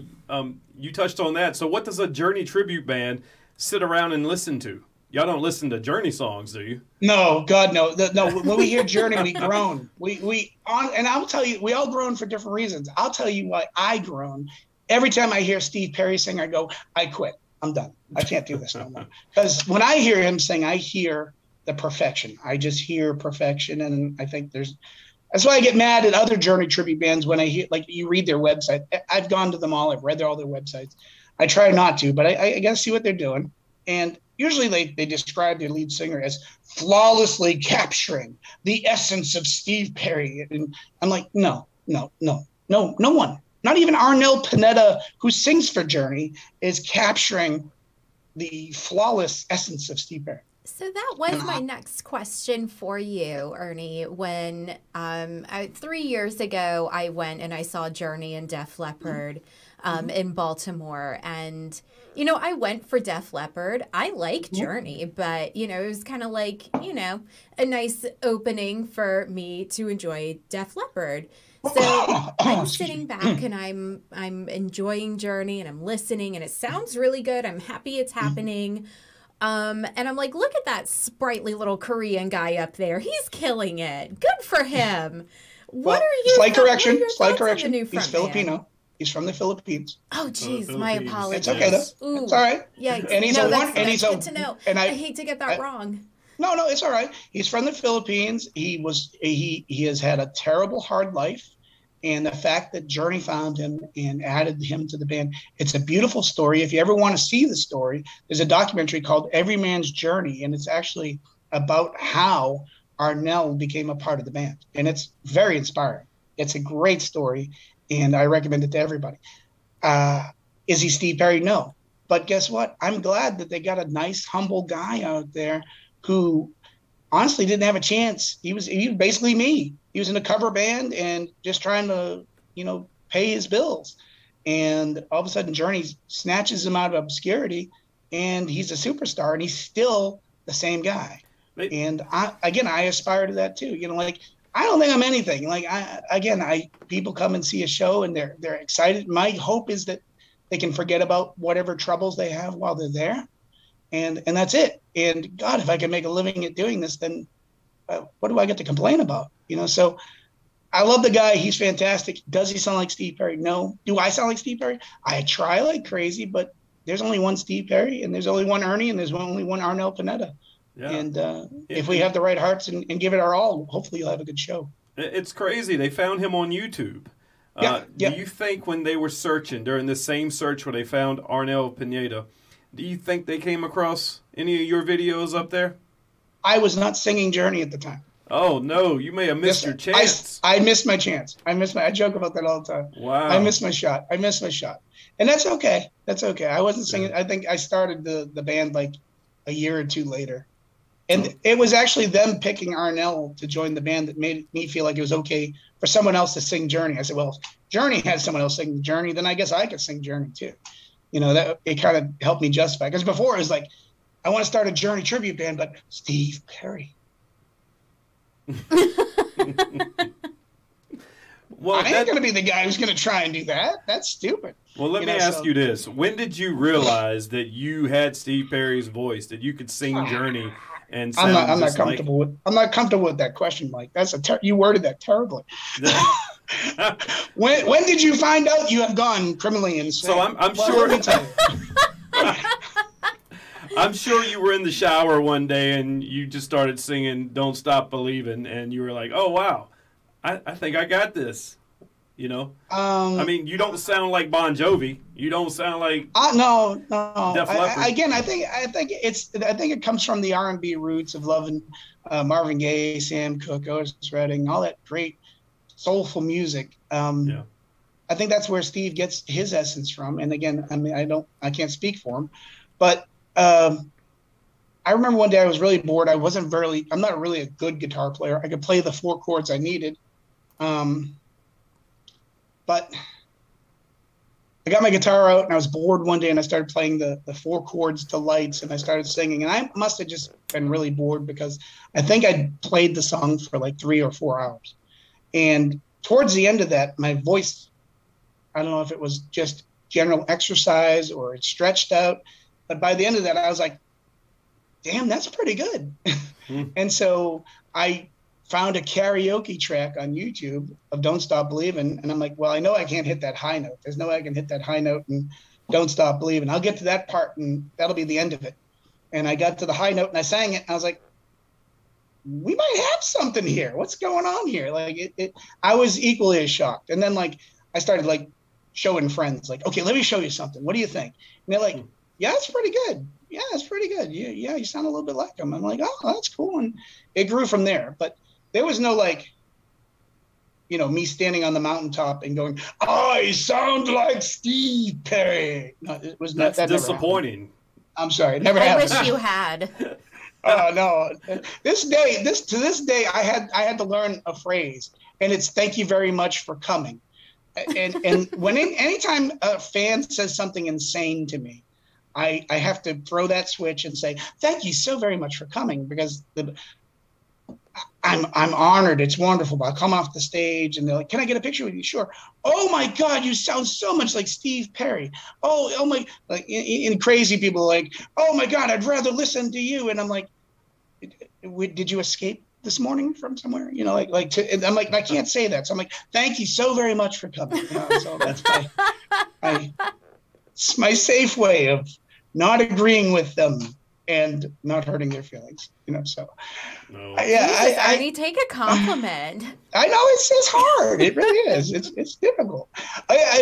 you touched on that. So what does a Journey tribute band sit around and listen to? Y'all don't listen to Journey songs, do you? No, God, no. No, when we hear Journey, we groan. And I'll tell you, we all groan for different reasons. I'll tell you why I groan. Every time I hear Steve Perry sing, I go, I quit. I'm done. I can't do this no more. Because when I hear him sing, I hear the perfection. I just hear perfection. And I think that's why I get mad at other Journey tribute bands when I hear, like, you read their website. I've gone to them all. I've read all their websites. I try not to, but I got to see what they're doing. And usually they describe their lead singer as flawlessly capturing the essence of Steve Perry. And I'm like, no one, not even Arnel Pineda, who sings for Journey, is capturing the flawless essence of Steve Perry. So that was my next question for you, Ernie. When 3 years ago, I went and I saw Journey and Def Leppard in Baltimore. And, you know, I went for Def Leppard. I like Journey, but, you know, it was kind of like, you know, a nice opening for me to enjoy Def Leppard. So I'm sitting back and I'm enjoying Journey and I'm listening and it sounds really good. I'm happy it's happening. And I'm like, look at that sprightly little Korean guy up there. He's killing it. Good for him. What are you? Slight correction. He's Filipino. He's from the Philippines. Oh, geez, my apologies. It's okay though. Ooh, it's all right. Yeah, and he's that's good to know. And I hate to get that wrong. No, it's all right. He's from the Philippines. He has had a terrible, hard life. And the fact that Journey found him and added him to the band, it's a beautiful story. If you ever want to see the story, there's a documentary called Every Man's Journey, and it's actually about how Arnel became a part of the band. And it's very inspiring. It's a great story, and I recommend it to everybody. Is he Steve Perry? No. But guess what? I'm glad that they got a nice, humble guy out there who honestly didn't have a chance. He was basically me. He was in a cover band and just trying to, pay his bills. And all of a sudden Journey snatches him out of obscurity and he's a superstar and he's still the same guy. And I aspire to that too. I don't think I'm anything. People come and see a show and they're excited. My hope is that they can forget about whatever troubles they have while they're there. And that's it. And God, if I can make a living at doing this, then what do I get to complain about? So I love the guy. He's fantastic. Does he sound like Steve Perry? No. Do I sound like Steve Perry? I try like crazy, but there's only one Steve Perry and there's only one Ernie and there's only one Arnel Pineda. Yeah. And if we have the right hearts and give it our all, hopefully you'll have a good show. It's crazy. They found him on YouTube. Do you think when they were searching during the same search where they found Arnel Pineda, do you think they came across any of your videos up there? I was not singing Journey at the time. Oh, no. You may have missed your chance. I missed my chance. I joke about that all the time. Wow. I missed my shot. And that's okay. I wasn't singing. I think I started the band like a year or two later. And it was actually them picking Arnel to join the band that made me feel like it was okay for someone else to sing Journey. I said, well, if Journey had someone else sing Journey, then I guess I could sing Journey too. That it kind of helped me justify. Because before it was like, I want to start a Journey tribute band, but Steve Perry. Well, I ain't going to be the guy who's going to try and do that. That's stupid. Well, let me ask you this. When did you realize that you had Steve Perry's voice, that you could sing Journey and sound I'm not comfortable with that question, Mike. That's you worded that terribly. When did you find out you have gone criminally insane? So I'm sure. Let me tell you. I'm sure you were in the shower one day and you just started singing "Don't Stop Believing" and you were like, "Oh wow, I think I got this." I mean, you don't sound like Bon Jovi. You don't sound like no. Def Leppard. I think it comes from the R&B roots of loving Marvin Gaye, Sam Cooke, Otis Redding, all that great soulful music. I think that's where Steve gets his essence from. And again, I mean, I can't speak for him, but I remember one day I was really bored. I'm not really a good guitar player. I could play the 4 chords I needed. But I got my guitar out and I was bored one day and I started playing the 4 chords to Lights and I started singing. And I must have just been really bored because I think I played the song for like 3 or 4 hours. And towards the end of that, my voice, I don't know if it was just general exercise or it stretched out. But by the end of that, I was like, damn, that's pretty good. And so I found a karaoke track on YouTube of Don't Stop Believing. And I'm like, well, I know I can't hit that high note. There's no way I can hit that high note and Don't Stop Believing. I'll get to that part and that'll be the end of it. And I got to the high note and I sang it. And I was like, we might have something here. What's going on here? Like I was equally as shocked. And then like, I started like showing friends like, okay, let me show you something. What do you think? And they're like, yeah, it's pretty good. Yeah, it's pretty good. Yeah, you sound a little bit like him. I'm like, oh, that's cool. And it grew from there. But there was no like, me standing on the mountaintop and going, I sound like Steve Perry. No, it was not. That's disappointing. I'm sorry. It never happened. I wish you had. Oh no. To this day, I had to learn a phrase, and it's "Thank you very much for coming." And anytime a fan says something insane to me, I have to throw that switch and say, "Thank you so very much for coming," because I'm honored. It's wonderful. But I come off the stage and they're like, "Can I get a picture with you?" Sure. "Oh my God, you sound so much like Steve Perry." Oh my, like, and crazy people are like, "Oh my God, I'd rather listen to you." And I'm like, "Did you escape this morning from somewhere?" You know, and I'm like, I can't say that. So I'm like, "Thank you so very much for coming." You know, so that's it's my safe way of not agreeing with them and not hurting their feelings, you know. So no. Jesus, Ernie, take a compliment. I know it's hard. It really is. It's difficult.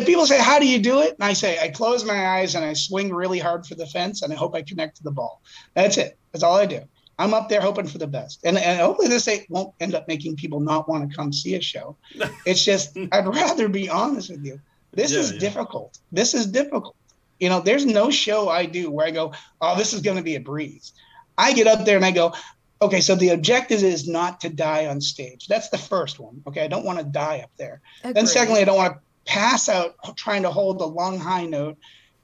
People say, "How do you do it?" And I say, I close my eyes and I swing really hard for the fence and I hope I connect to the ball. That's it. That's all I do. I'm up there hoping for the best. And hopefully this won't end up making people not want to come see a show. It's just, I'd rather be honest with you. This is difficult. This is difficult. You know, there's no show I do where I go, "Oh, this is going to be a breeze." I get up there and I go, "Okay, so the objective is not to die on stage." That's the first one. Okay, I don't want to die up there. Agreed. Then secondly, I don't want to pass out trying to hold a long high note.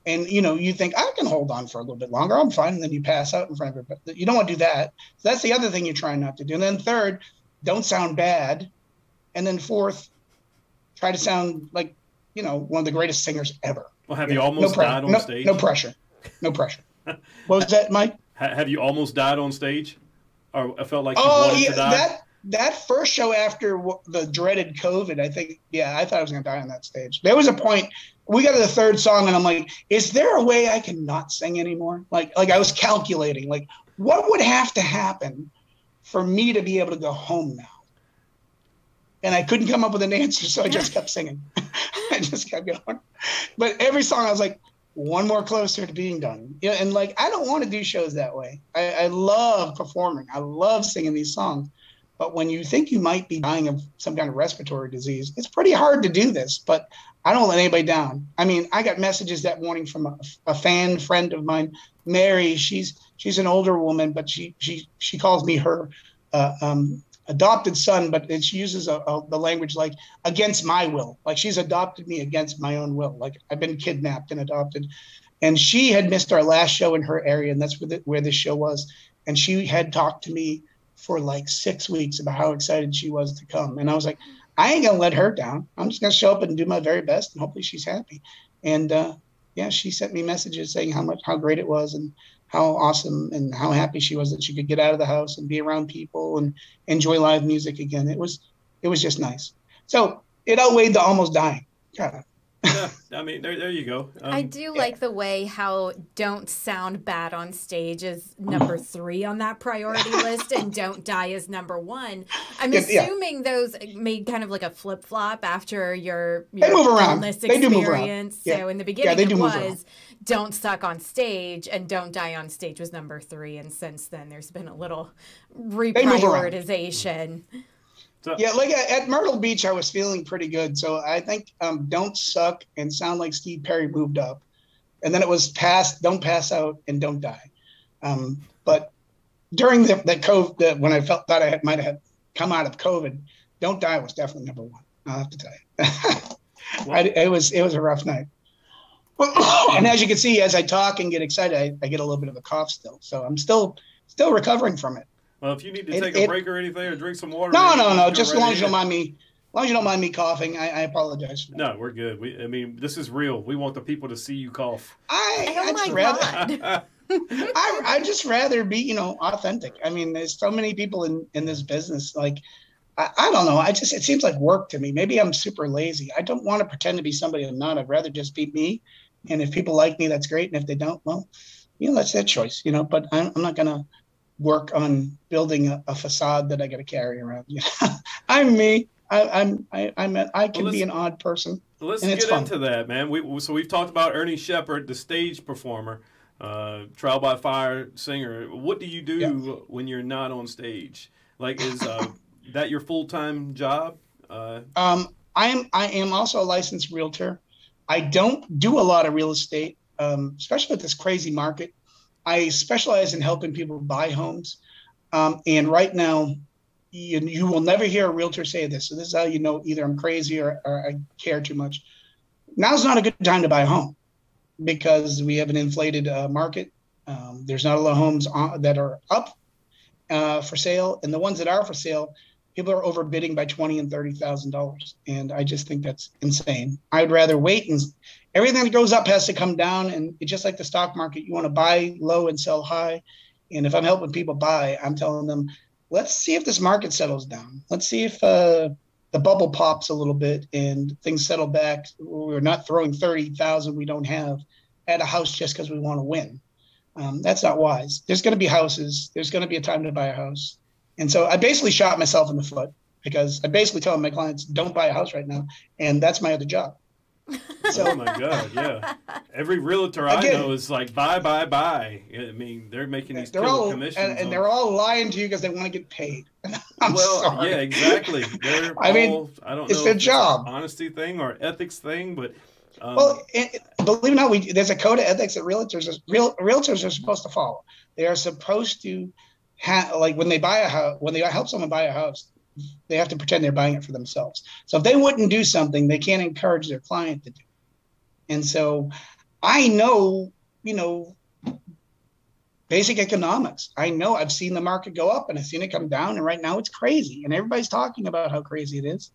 And, you know, you think, "I can hold on for a little bit longer. I'm fine." And then you pass out in front of everybody. You don't want to do that. So that's the other thing you're trying not to do. And then third, don't sound bad. And then fourth, try to sound like, you know, one of the greatest singers ever. Well, have you almost died on stage? No pressure. No pressure. What was that, Mike? Have you almost died on stage? Or I felt like you wanted to die? That first show after the dreaded COVID, I think, I thought I was going to die on that stage. There was a point, we got to the third song, and I'm like, is there a way I can not sing anymore? Like I was calculating, like, what would have to happen for me to be able to go home now? And I couldn't come up with an answer, so I just kept singing. I just kept going. But every song I was like, one more closer to being done. Yeah, and like, I don't want to do shows that way. I love performing. I love singing these songs. But when you think you might be dying of some kind of respiratory disease, it's pretty hard to do this. But I don't let anybody down. I mean, I got messages that morning from a fan friend of mine, Mary. She's an older woman, but she calls me her adopted son, but she uses the language like against my will. Like she's adopted me against my own will. Like I've been kidnapped and adopted. And she had missed our last show in her area, and that's where this show was. And she had talked to me for like 6 weeks about how excited she was to come. And I was like, I ain't gonna let her down. I'm just gonna show up and do my very best, and hopefully she's happy. And she sent me messages saying how great it was and how awesome and how happy she was that she could get out of the house and be around people and enjoy live music again. It was just nice. So it outweighed the almost dying. God. Yeah, I mean, there you go. I do like the way how Don't Sound Bad on Stage is number 3 on that priority list and Don't Die is number 1. I'm assuming those made kind of like a flip-flop after your illness experience. So in the beginning it was Don't Suck on Stage and Don't Die on Stage was number 3. And since then there's been a little reprioritization. So, like at Myrtle Beach, I was feeling pretty good. So I think Don't Suck and Sound Like Steve Perry moved up. And then it was Don't Pass Out and Don't Die. But during that COVID, when I thought I might have come out of COVID, Don't Die was definitely number 1. I'll have to tell you. It was a rough night. And as you can see, as I talk and get excited, I get a little bit of a cough still. So I'm still recovering from it. Well, if you need to take a break or anything or drink some water. No. Just as long as you don't mind me. As long as you don't mind me coughing, I apologize for that. No, we're good. I mean, this is real. We want the people to see you cough. I'd just rather be, authentic. I mean, there's so many people in this business. Like, I don't know. It seems like work to me. Maybe I'm super lazy. I don't want to pretend to be somebody I'm not. I'd rather just be me. And if people like me, that's great. And if they don't, well, that's their choice. But I'm not gonna work on building a facade that I got to carry around. I'm me. I can be an odd person. Let's get into that, man. We've talked about Ernie Shepard, the stage performer, trial by fire singer. What do you do when you're not on stage? Like, is that your full-time job? I am also a licensed realtor. I don't do a lot of real estate, especially with this crazy market. I specialize in helping people buy homes. And right now, you will never hear a realtor say this. So this is how you know either I'm crazy or I care too much. Now's not a good time to buy a home because we have an inflated market. There's not a lot of homes that are up. for sale, and the ones that are for sale, people are overbidding by $20,000 and $30,000, and I just think that's insane. I'd rather wait, and everything that goes up has to come down. And it's just like the stock market, you want to buy low and sell high. And if I'm helping people buy, I'm telling them, let's see if this market settles down. Let's see if the bubble pops a little bit and things settle back. We're not throwing 30,000 we don't have at a house just because we want to win. That's not wise. There's going to be houses. There's going to be a time to buy a house. And so I basically shot myself in the foot, because I basically tell my clients, don't buy a house right now. And that's my other job. So, oh my God, yeah. Every realtor I know is like, buy. I mean, they're making these killer commissions. And they're all lying to you because they want to get paid. I'm sorry. Yeah, exactly. I don't know it's their job. It's an honesty thing or ethics thing, but believe it or not, there's a code of ethics that realtors are supposed to follow. They are supposed to like when they buy a house, when they help someone buy a house, they have to pretend they're buying it for themselves. So if they wouldn't do something, they can't encourage their client to do it. And so I know, basic economics. I know I've seen the market go up and I've seen it come down, and right now it's crazy. And everybody's talking about how crazy it is.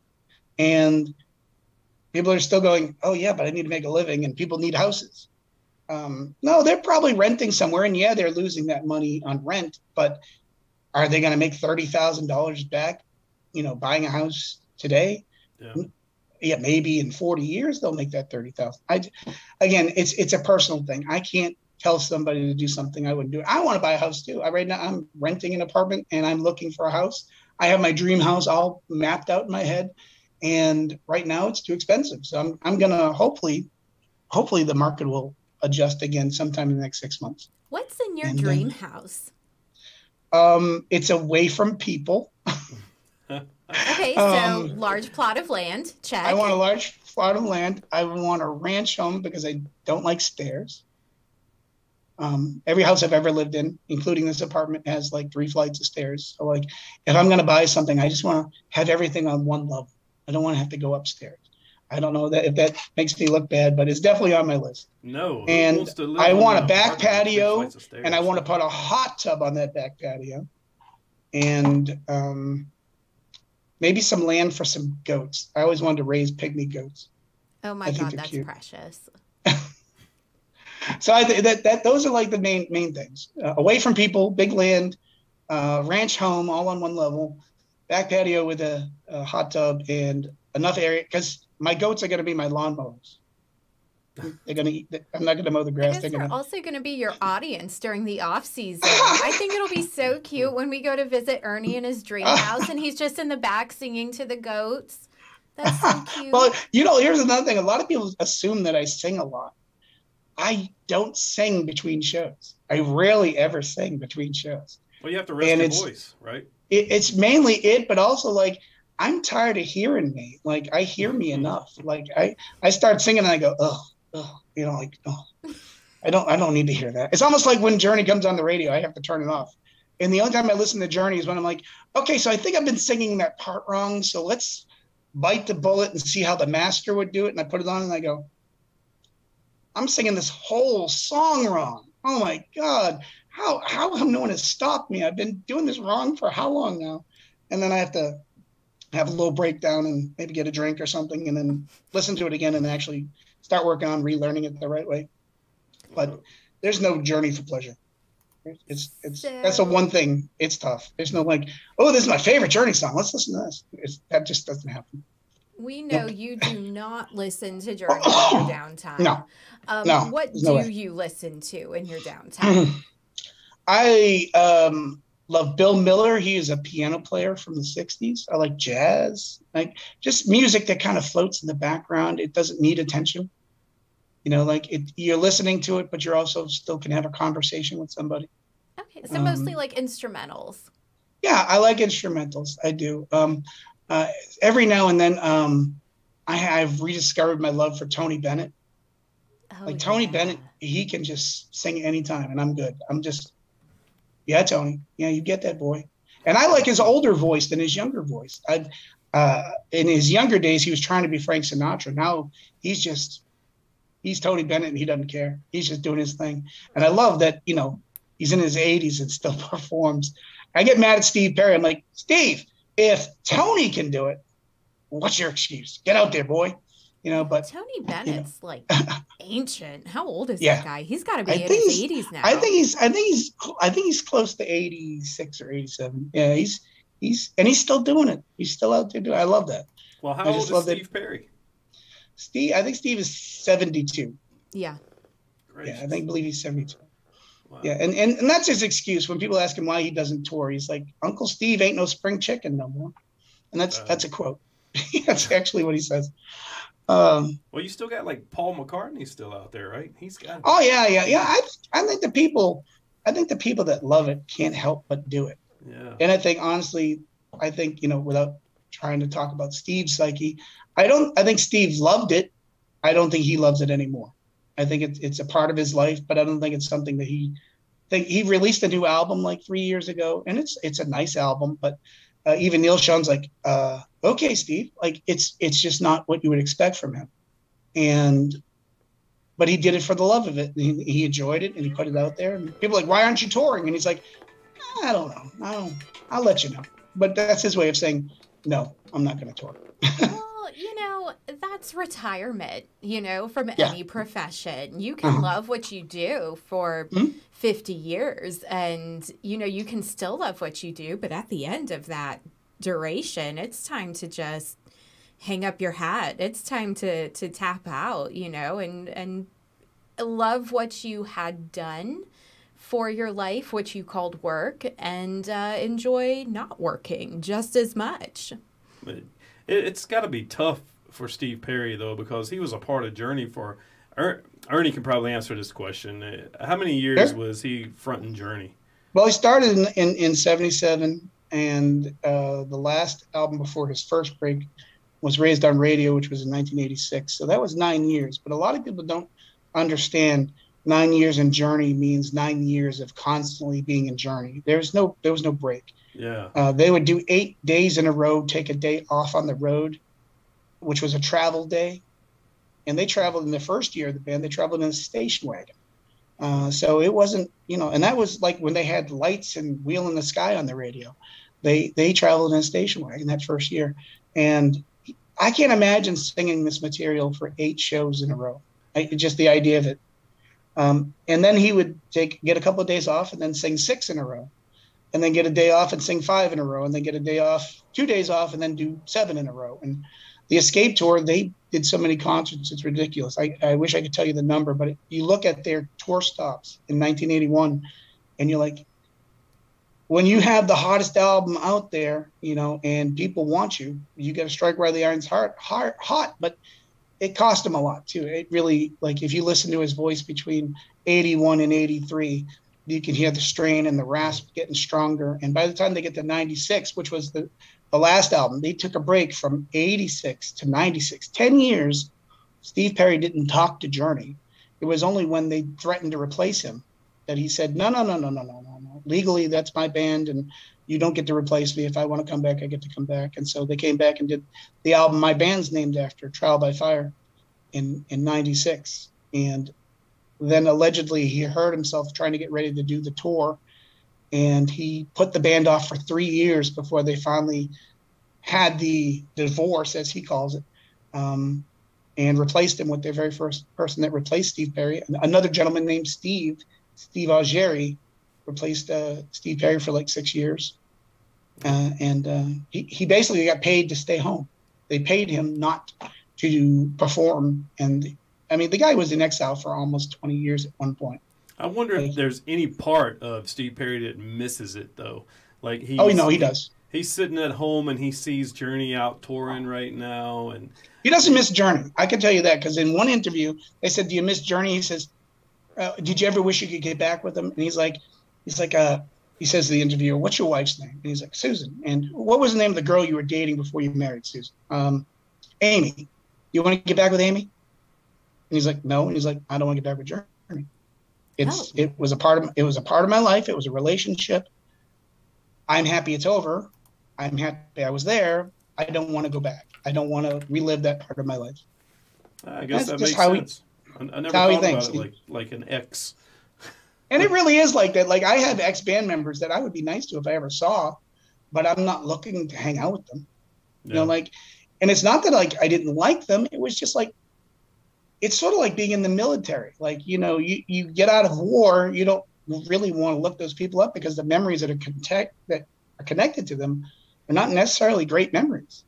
And people are still going, oh yeah, but I need to make a living and people need houses. No, they're probably renting somewhere, and yeah, they're losing that money on rent, but are they going to make $30,000 back, buying a house today? Yeah, maybe in 40 years they'll make that 30,000. Again, it's a personal thing. I can't tell somebody to do something I wouldn't do. I want to buy a house too. Right now I'm renting an apartment and I'm looking for a house. I have my dream house all mapped out in my head, and right now it's too expensive. So I'm gonna hopefully the market will adjust again sometime in the next 6 months. What's in your dream house? It's away from people. Okay, so large plot of land. Check. I want a large plot of land. I want a ranch home because I don't like stairs. Every house I've ever lived in, including this apartment, has like 3 flights of stairs. So like, if I'm going to buy something, I just want to have everything on one level. I don't want to have to go upstairs. I don't know if that makes me look bad, but it's definitely on my list. No. And I want a back patio, and I want to put a hot tub on that back patio, and maybe some land for some goats. I always wanted to raise pygmy goats. Oh my God, that's cute. Precious. So I think that those are like the main things. Away from people, big land, ranch home, all on one level, back patio with a hot tub, and enough area, because my goats are going to be my lawn mowers. They're going to eat. I'm not going to mow the grass. They're also going to be your audience during the off season. I think it'll be so cute when we go to visit Ernie in his dream house and he's just in the back singing to the goats. That's so cute. Well, here's another thing. A lot of people assume that I sing a lot. I don't sing between shows. I rarely ever sing between shows. Well, you have to rest your voice, right? It's mainly it, but also like, I'm tired of hearing me. Like, I hear me enough. Like I start singing and I go, I don't need to hear that. It's almost like when Journey comes on the radio, I have to turn it off. And the only time I listen to Journey is when I'm like, okay, so I think I've been singing that part wrong. So let's bite the bullet and see how the master would do it. And I put it on and I go, I'm singing this whole song wrong. Oh my God. How come no one has stopped me? I've been doing this wrong for how long now? And then I have to have a little breakdown and maybe get a drink or something, and then listen to it again and actually start working on relearning it the right way. But there's no journey for pleasure. That's the one thing. It's tough. There's no like, oh, this is my favorite Journey song. Let's listen to this. That just doesn't happen. We know you do not listen to Journey in your downtime. No. What do you listen to in your downtime? I love Bill Miller. He is a piano player from the 60s. I like jazz, like just music that kind of floats in the background. It doesn't need attention. You're listening to it, but you're also still can have a conversation with somebody. Okay, so mostly like instrumentals. Yeah, I like instrumentals. I do. Every now and then, I've rediscovered my love for Tony Bennett. Tony Bennett, he can just sing anytime, and I'm good. I'm just, yeah, Tony. Yeah, you get that, boy. And I like his older voice than his younger voice. In his younger days, he was trying to be Frank Sinatra. Now he's Tony Bennett, and he doesn't care. He's just doing his thing. And I love that, he's in his 80s and still performs. I get mad at Steve Perry. I'm like, Steve, if Tony can do it, what's your excuse? Get out there, boy. But Tony Bennett's like ancient. How old is Yeah. that guy? He's got to be in his 80s now. I think he's close to 86 or 87. Yeah, he's still doing it. He's still out there doing it. I love that. Well, how old is Steve Perry? I think Steve is 72. Yeah. Gracious. Yeah, I believe he's 72. Wow. Yeah, and that's his excuse when people ask him why he doesn't tour. He's like, Uncle Steve ain't no spring chicken no more. And that's a quote. That's actually what he says. Well, you still got like Paul McCartney still out there, right? He's got. Oh yeah. I think the people that love it can't help but do it. Yeah. And I think honestly, without trying to talk about Steve's psyche, I think Steve loved it. I don't think he loves it anymore. I think it's a part of his life, but I don't think it's something that he released a new album like 3 years ago, and it's a nice album, but even Neil Schon's like, okay, Steve, like it's just not what you would expect from him. But he did it for the love of it. He enjoyed it and he put it out there. And people are like, why aren't you touring? And he's like, I don't know. I'll let you know. But that's his way of saying, no, I'm not going to tour. Well, that's retirement, from any profession. You can love what you do for 50 years and, you can still love what you do. But at the end of that duration, it's time to just hang up your hat. It's time to tap out, and love what you had done for your life, which you called work, and enjoy not working just as much. It's got to be tough for Steve Perry, though, because he was a part of Journey for Ernie can probably answer this question. How many years was he fronting Journey? Well, he started in 77, and the last album before his first break was Raised on Radio, which was in 1986. So that was 9 years. But a lot of people don't understand 9 years in Journey means 9 years of constantly being in Journey. There was no break. Yeah. They would do 8 days in a row, take a day off on the road, which was a travel day. And they traveled in the first year of the band, they traveled in a station wagon. So it wasn't, and that was like when they had Lights and Wheel in the Sky on the radio. They traveled in a station wagon that first year. And I can't imagine singing this material for 8 shows in a row. Just the idea of it. And then he would get a couple of days off and then sing 6 in a row. And then get a day off and sing 5 in a row. And then get a day off, 2 days off, and then do 7 in a row. And the Escape Tour, they did so many concerts, it's ridiculous. I wish I could tell you the number, but you look at their tour stops in 1981, and you're like, when you have the hottest album out there, and people want you got to strike while the iron's hot. But it cost him a lot too. It really, like, if you listen to his voice between 81 and 83, you can hear the strain and the rasp getting stronger. And by the time they get to 96, which was the last album, they took a break from 86 to 96. 10 years, Steve Perry didn't talk to Journey. It was only when they threatened to replace him that he said, no. Legally, that's my band, and you don't get to replace me. If I want to come back, I get to come back. And so they came back and did the album my band's named after, Trial by Fire, in 96. And then allegedly he hurt himself trying to get ready to do the tour. And he put the band off for 3 years before they finally had the divorce, as he calls it, and replaced him with their very first person that replaced Steve Perry. Another gentleman named Steve Algeri, replaced Steve Perry for like 6 years. And he basically got paid to stay home. They paid him not to perform. And the guy was in exile for almost 20 years at one point. I wonder if there's any part of Steve Perry that misses it, though. Like he does. He's sitting at home and he sees Journey out touring right now, and he doesn't miss Journey. I can tell you that, because in one interview they said, "Do you miss Journey?" He says, "Did you ever wish you could get back with them?" And he says to the interviewer, "What's your wife's name?" And he's like, "Susan." "And what was the name of the girl you were dating before you married Susan?" "Amy." "You want to get back with Amy?" And he's like, "No." And he's like, "I don't want to get back with Journey. It was a part of my life. It was a relationship. I'm happy it's over. I'm happy I was there. I don't want to go back. I don't want to relive that part of my life." I guess that makes sense. I never thought about it like an ex. And it really is like that. Like I have ex-band members that I would be nice to if I ever saw, but I'm not looking to hang out with them. You know, like, and it's not that like I didn't like them. It was just like, it's sort of like being in the military. Like, you know, you get out of war, you don't really want to look those people up because the memories that are connected to them are not necessarily great memories.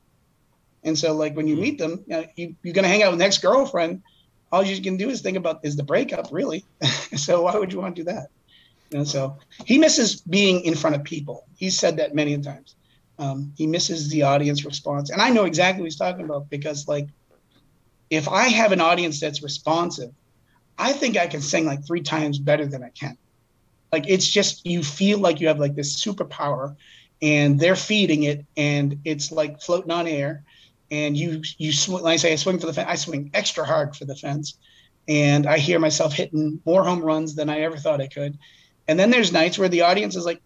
And so like when you meet them, you know, you're going to hang out with an ex-girlfriend. All you can do is think about is the breakup, really. So why would you want to do that? You know, so he misses being in front of people. He's said that many times. He misses the audience response. And I know exactly what he's talking about because like, if I have an audience that's responsive, I think I can sing like 3 times better than I can. Like, it's just, you feel like you have like this superpower and they're feeding it and it's like floating on air. And you swing, like I say, I swing for the fence. I swing extra hard for the fence. And I hear myself hitting more home runs than I ever thought I could. And then there's nights where the audience is like,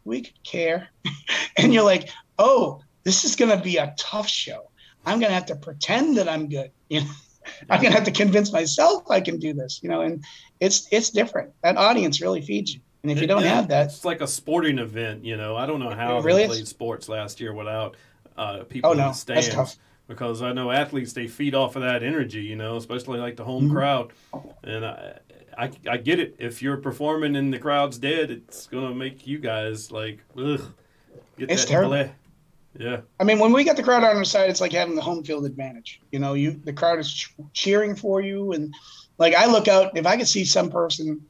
we could care. And you're like, oh, this is going to be a tough show. I'm going to have to pretend that I'm good. You know, I'm going to have to convince myself I can do this, you know, and it's different. That audience really feeds you. And if you don't have that, it's like a sporting event, you know. I don't know how really they played sports last year without people in the stands, because I know athletes, they feed off of that energy, you know, especially like the home crowd. And I get it. If you're performing and the crowd's dead, it's going to make you guys like, ugh. It's terrible. Bleh. Yeah. I mean, when we got the crowd on our side, it's like having the home field advantage. You know, the crowd is cheering for you. And like, I look out, if I could see some person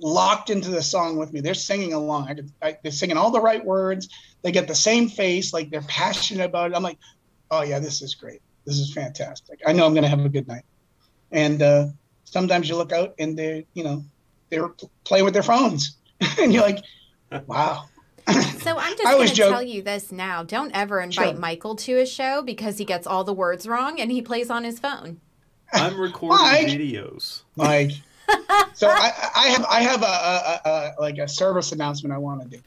locked into the song with me, they're singing along. They're singing all the right words. They get the same face, like they're passionate about it. I'm like, oh yeah, this is great. This is fantastic. I know I'm going to have a good night. And sometimes you look out and they're playing with their phones and you're like, wow. So I'm just going to tell you this now. Don't ever invite Michael to a show because he gets all the words wrong and he plays on his phone. I'm recording videos. Mike. So I have a service announcement I want to do.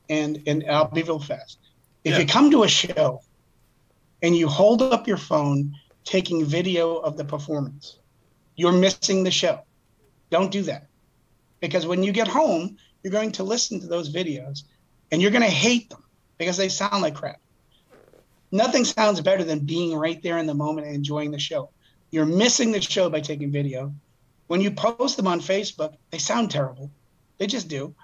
And I'll be real fast. If you come to a show and you hold up your phone taking video of the performance, you're missing the show. Don't do that. Because when you get home, you're going to listen to those videos and you're going to hate them because they sound like crap. Nothing sounds better than being right there in the moment and enjoying the show. You're missing the show by taking video. When you post them on Facebook, they sound terrible. They just do.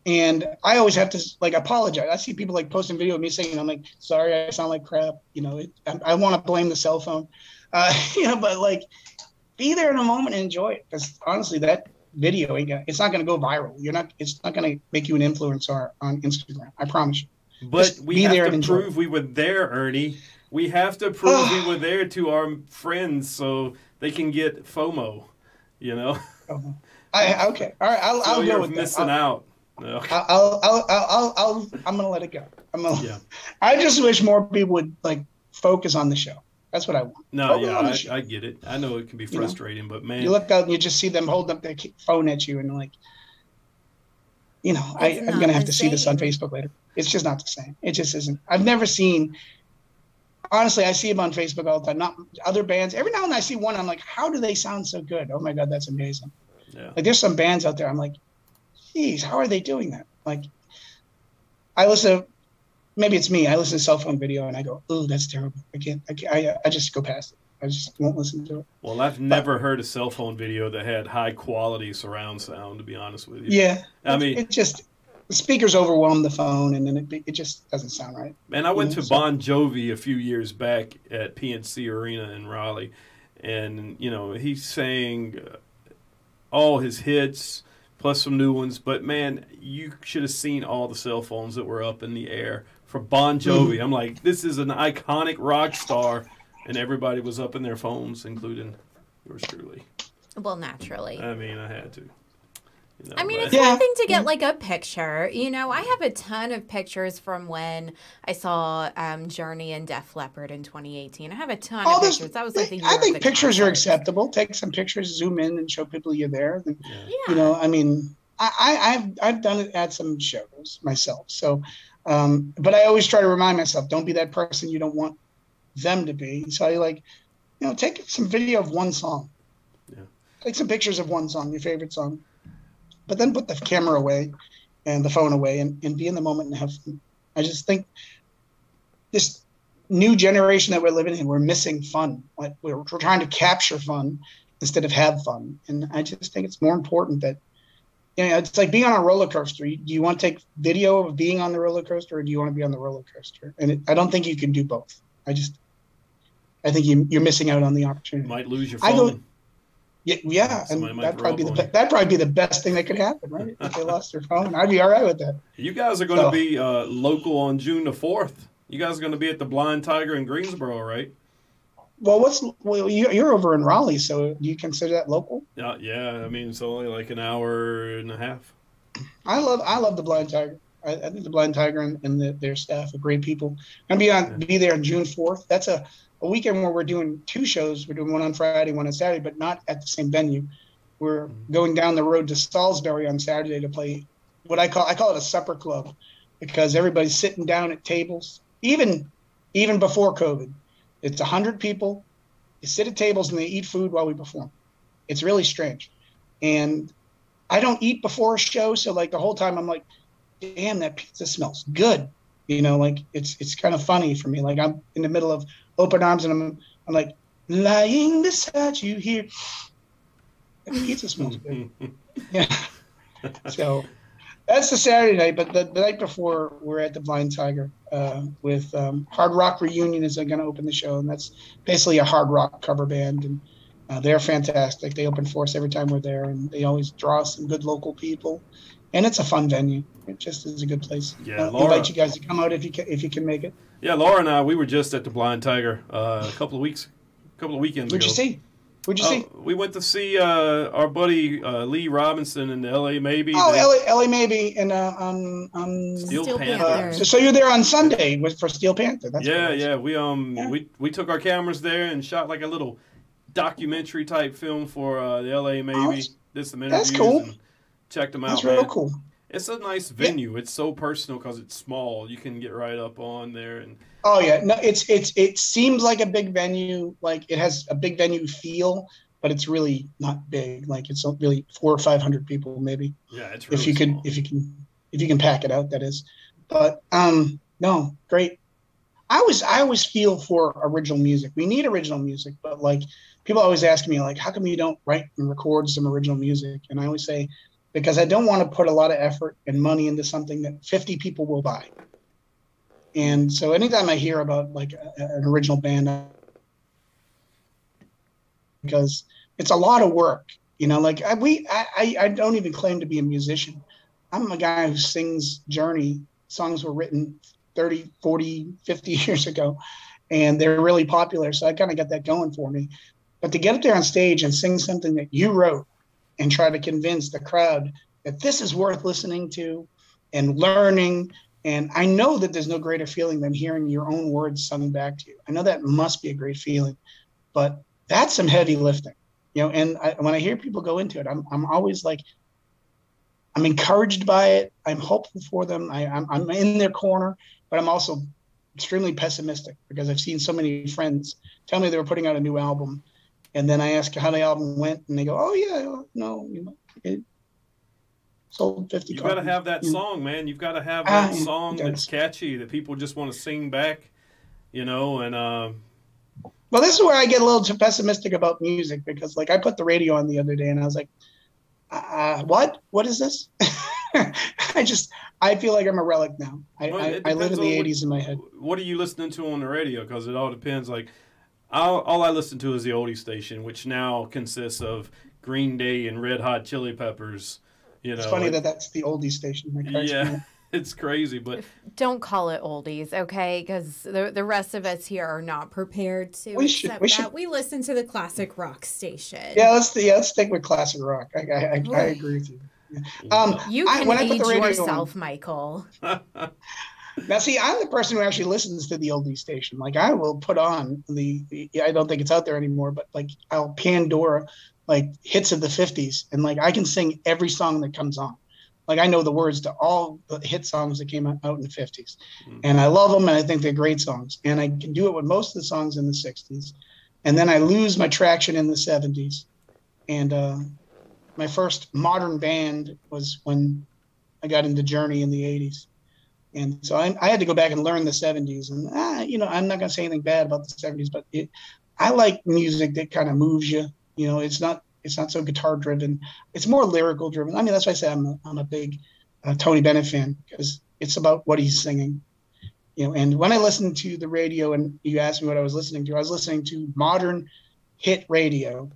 And I always have to like apologize. I see people like posting video of me singing. I'm like, sorry, I sound like crap. You know, I want to blame the cell phone. You know, but like, be there in a moment and enjoy it. Because honestly, that video it's not going to go viral. It's not going to make you an influencer on Instagram. I promise you. But just we have to prove we were there, Ernie. We have to prove we were there to our friends so they can get FOMO. You know. Okay. All right. I'll go with that. Missing out. No. I'm gonna let it go. I just wish more people would like focus on the show. That's what I want. No, I get it. I know it can be frustrating, but man, you look out and you just see them holding up their phone at you and like, you know, I'm gonna have to see this on Facebook later. It's just not the same. It just isn't. I've never seen. Honestly, I see them on Facebook all the time. Not other bands. Every now and then I see one. I'm like, how do they sound so good? Oh my God, that's amazing. Yeah. Like there's some bands out there. I'm like, geez, how are they doing that? Like, I listen. Maybe it's me. I listen to cell phone video and I go, oh, that's terrible. I just go past it. I just won't listen to it. Well, I've never heard a cell phone video that had high quality surround sound, to be honest with you. Yeah. I mean, it just, the speakers overwhelm the phone and then it just doesn't sound right. Man, I went to Bon Jovi a few years back at PNC Arena in Raleigh. And, you know, he sang all his hits plus some new ones. But, man, you should have seen all the cell phones that were up in the air for Bon Jovi. I'm like, this is an iconic rock star. And everybody was up in their phones, including yours truly. Well, naturally. I mean, I had to. You know, I mean, it's one thing to get like a picture. You know, I have a ton of pictures from when I saw Journey and Def Leppard in 2018. I have a ton of pictures. That was like the year I think of the pictures concert. Are acceptable. Take some pictures, zoom in, and show people you're there. And, you know, I mean, I've done it at some shows myself. So, but I always try to remind myself, don't be that person you don't want them to be. So I like, you know, take some video of one song. Yeah. Take some pictures of one song, your favorite song. but then put the camera away and the phone away and be in the moment and have fun. I just think this new generation that we're living in, we're missing fun. Like we're trying to capture fun instead of have fun. And I just think it's more important that, it's like being on a roller coaster. Do you want to take video of being on the roller coaster, or do you want to be on the roller coaster? And I don't think you can do both. I think you're missing out on the opportunity. Might lose your phone. Yeah, and that'd probably be the best thing that could happen, right? If they lost their phone, I'd be all right with that. You guys are going to be local on June the 4th. You guys are going to be at the Blind Tiger in Greensboro, right? Well, you're over in Raleigh, so do you consider that local? Yeah. I mean, it's only like an hour and a half. I love the Blind Tiger. I think the Blind Tiger and their staff are great people. I'm gonna be there on June 4th. That's a weekend where we're doing 2 shows. We're doing one on Friday, one on Saturday, but not at the same venue. We're going down the road to Salisbury on Saturday to play what I call it a supper club, because everybody's sitting down at tables. Even before COVID, it's 100 people. They sit at tables and they eat food while we perform. It's really strange, and I don't eat before a show, so like the whole time I'm like, damn, that pizza smells good. Like it's kind of funny for me. Like I'm in the middle of Open Arms and I'm like lying beside you here. That pizza smells good. Yeah. So that's the Saturday night, but the night before we're at the Blind Tiger with Hard Rock Reunion is going to open the show, and that's basically a hard rock cover band, and they're fantastic. They open for us every time we're there, and they always draw some good local people, and it's a fun venue. It just is a good place. Yeah, invite you guys to come out if you can make it. Yeah, Laura and I, we were just at the Blind Tiger a couple of weekends ago. Who'd you see? We went to see our buddy Lee Robinson in the L.A. Maybe. Oh, L.A. Maybe and Steel Panther. So you're there on Sunday for Steel Panther. That's yeah. We took our cameras there and shot like a little documentary type film for the L.A. Maybe. Did some interviews. That's cool. And checked them out. That's real cool. It's a nice venue. Yeah. It's so personal because it's small. You can get right up on there and. Oh yeah, no, it seems like a big venue. Like it has a big venue feel, but it's really not big. Like it's really 400 or 500 people maybe. Yeah, it's really small. If you can pack it out, that is. But no, great. I always feel for original music. We need original music, but like people always ask me like, how come you don't write and record some original music? And I always say, because I don't want to put a lot of effort and money into something that 50 people will buy. And so anytime I hear about like an original band, because it's a lot of work, like I don't even claim to be a musician. I'm a guy who sings Journey. Songs were written 30, 40, 50 years ago, and they're really popular. So I kind of got that going for me. But to get up there on stage and sing something that you wrote and try to convince the crowd that this is worth listening to and learning. And I know that there's no greater feeling than hearing your own words sung back to you. I know that must be a great feeling, but that's some heavy lifting, and when I hear people go into it, I'm always like, I'm encouraged by it. I'm hopeful for them. I'm in their corner, but I'm also extremely pessimistic because I've seen so many friends tell me they were putting out a new album. And then I ask how the album went and they go, oh yeah, no, it sold 50 copies. You've got to have that song, man. You've got to have that song that's catchy that people just want to sing back, and well, this is where I get a little too pessimistic about music because like I put the radio on the other day and I was like, what is this? I feel like I'm a relic now. I live in the 80s in my head. What are you listening to on the radio? Because it all depends. Like all I listen to is the oldie station, which now consists of Green Day and Red Hot Chili Peppers. It's funny that's the oldie station. Yeah, it's crazy, but don't call it oldies, okay? Because the rest of us here are not prepared to. We should. We listen to the classic rock station. Yeah, let's stick with classic rock. I agree with you. You can age yourself, Michael. Now, see, I'm the person who actually listens to the oldie station. Like, I will put on I don't think it's out there anymore, but like I'll Pandora like hits of the 50s, and like I can sing every song that comes on. Like I know the words to all the hit songs that came out in the 50s, and I love them, and I think they're great songs. And I can do it with most of the songs in the 60s, and then I lose my traction in the 70s, and my first modern band was when I got into Journey in the 80s. And so I had to go back and learn the 70s. And, I'm not going to say anything bad about the 70s, but I like music that kind of moves you. It's not so guitar driven. It's more lyrical driven. I mean, that's why I say I'm a big Tony Bennett fan, because it's about what he's singing. And when I listened to the radio and you asked me what I was listening to modern hit radio,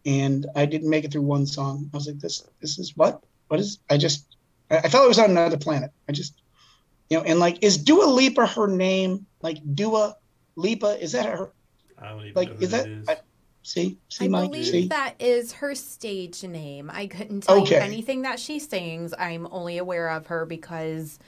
and I didn't make it through one song. I was like, this is what is, I felt I was on another planet. And like, is Dua Lipa her name? Like Dua Lipa, is that her? I don't even like, know who that is. See, I Mike. believe that is her stage name. I couldn't tell you anything that she sings. I'm only aware of her because,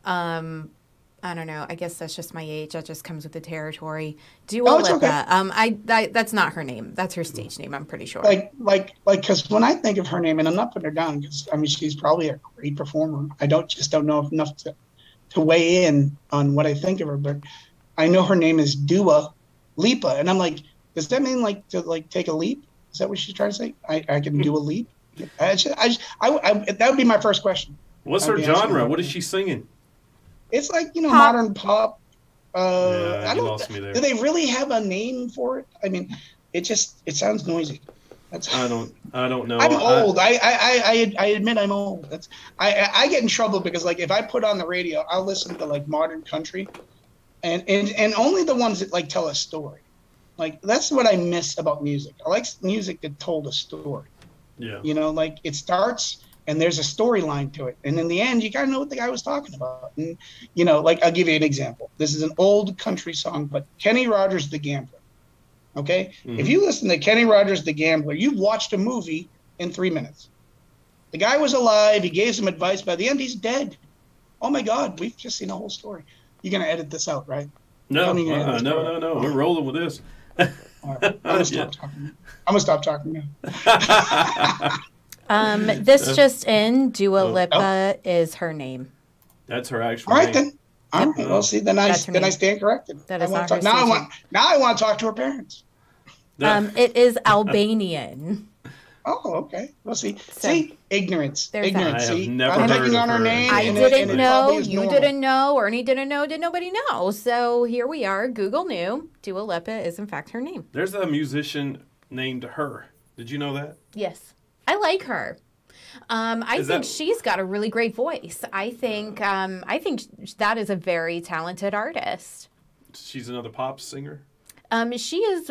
I don't know. I guess that's just my age. That just comes with the territory. Dua Lipa. Okay. That's not her name. That's her stage name. I'm pretty sure. Because when I think of her name, and I'm not putting her down, because I mean she's probably a great performer. I don't know enough to weigh in on what I think of her, but I know her name is Dua Lipa, and I'm like, does that mean like to like take a leap? Is that what she's trying to say? I can do a leap. That would be my first question. What's her genre? What is she singing? It's like pop. Modern pop. Yeah, you lost me there. Do they really have a name for it? I mean, it sounds noisy. I don't know. I'm old. I admit I'm old. I get in trouble because like if I put on the radio, I'll listen to like modern country, and only the ones that like tell a story. Like that's what I miss about music. I like music that told a story. Yeah. Like it starts and there's a storyline to it, and in the end, you gotta know what the guy was talking about. And like I'll give you an example. This is an old country song, but Kenny Rogers the Gambler. Okay, If you listen to Kenny Rogers the Gambler, you've watched a movie in 3 minutes. The guy was alive. He gave some advice. By the end, he's dead. Oh my God, we've just seen a whole story. You're gonna edit this out, right? No. We're rolling with this. All right. I'm gonna stop talking now. This just in, Dua Lipa is her name. That's her actual name. All right, then. Well, see, then I stand corrected. That is now I want to talk to her parents. It is Albanian. Oh, okay. Well, see, ignorance. Ignorance. I have never I'm heard picking of on her name. I didn't know. You didn't know. Ernie didn't know. Did nobody know? So here we are. Google knew. Dua Lipa is in fact her name. There's a musician named Her. Did you know that? Yes, I like her. I think she's got a really great voice. I think that is a very talented artist. She's another pop singer. She is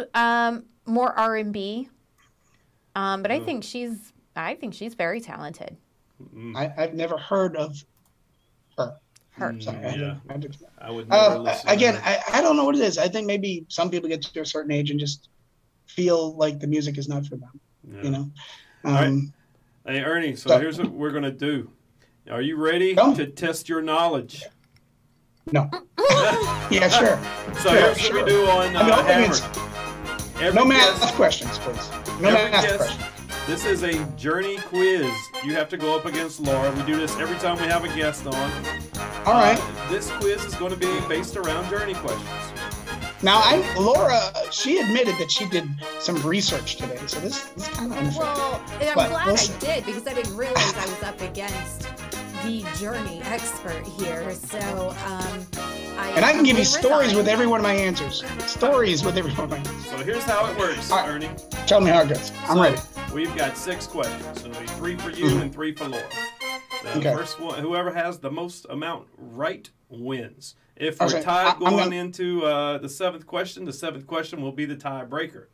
more R&B. But I think she's very talented. I've never heard of her. Sorry, I would never listen. Again, I don't know what it is. I think maybe some people get to a certain age and just feel like the music is not for them. Yeah. All right. Hey Ernie, so here's what we're gonna do. Are you ready to test your knowledge? No. Yeah, sure. So here's what we do on Hammer. No math questions, please. No math questions. This is a Journey quiz. You have to go up against Laura. We do this every time we have a guest on. All right. This quiz is going to be based around Journey questions. Now, Laura, she admitted that she did some research today, so this is kind of unfair. Well, I'm glad I did, because I didn't realize I was up against the Journey expert here. So, I can give you stories with every one of my answers. Stories with every one of my answers. So here's how it works, Ernie. Tell me how it goes. I'm ready. We've got 6 questions. It'll be 3 for you and 3 for Laura. The first one, whoever has the most amount right wins. If we're tied going into the 7th question, the 7th question will be the tiebreaker.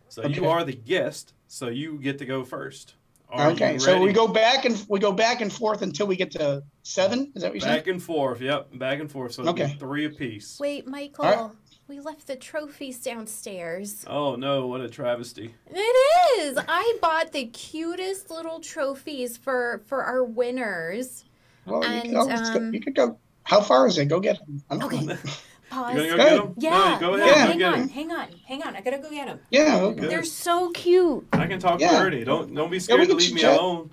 So you are the guest, so you get to go first. Okay, so we go back and forth until we get to 7. Is that what you're saying? Back and forth, yep, back and forth. So it'll be 3 apiece. Wait, Michael, we left the trophies downstairs. Oh no, what a travesty! It is. I bought the cutest little trophies for our winners. Well, you could go. How far is it? Go get them. Okay. Pause. You gonna go get them? Yeah. No, go ahead. Hang on. I gotta go get them. Yeah. Okay. They're so cute. I can talk to Ernie. Don't be scared to leave me alone.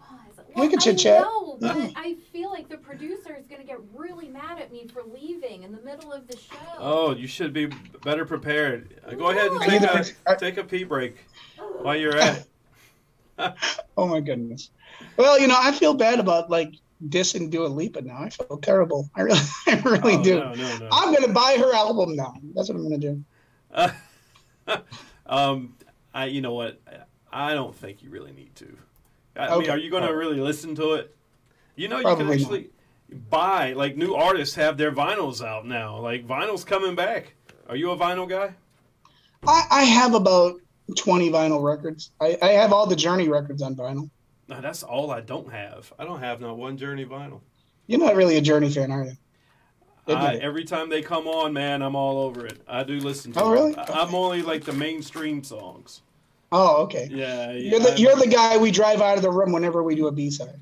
We can chit chat. No, but I feel like the producer is gonna get really mad at me for leaving in the middle of the show. Oh, you should be better prepared. Go ahead and take a pee break while you're at it. Oh my goodness. Well, I feel bad about like dissing Dua Lipa now. I feel terrible. I really do. No. I'm gonna buy her album now. That's what I'm gonna do. You know what? I don't think you really need to. Okay. Mean, are you going to really listen to it? You Probably can actually buy, like, new artists have their vinyls out now. Like, vinyl's coming back. Are you a vinyl guy? I have about 20 vinyl records. I have all the Journey records on vinyl. No, that's all I don't have. I don't have not one Journey vinyl. You're not really a Journey fan, are you? Every time they come on, man, I'm all over it. I do listen to them. Oh, really? I'm only like the mainstream songs. Oh, okay. Yeah. You're the guy we drive out of the room whenever we do a B-side.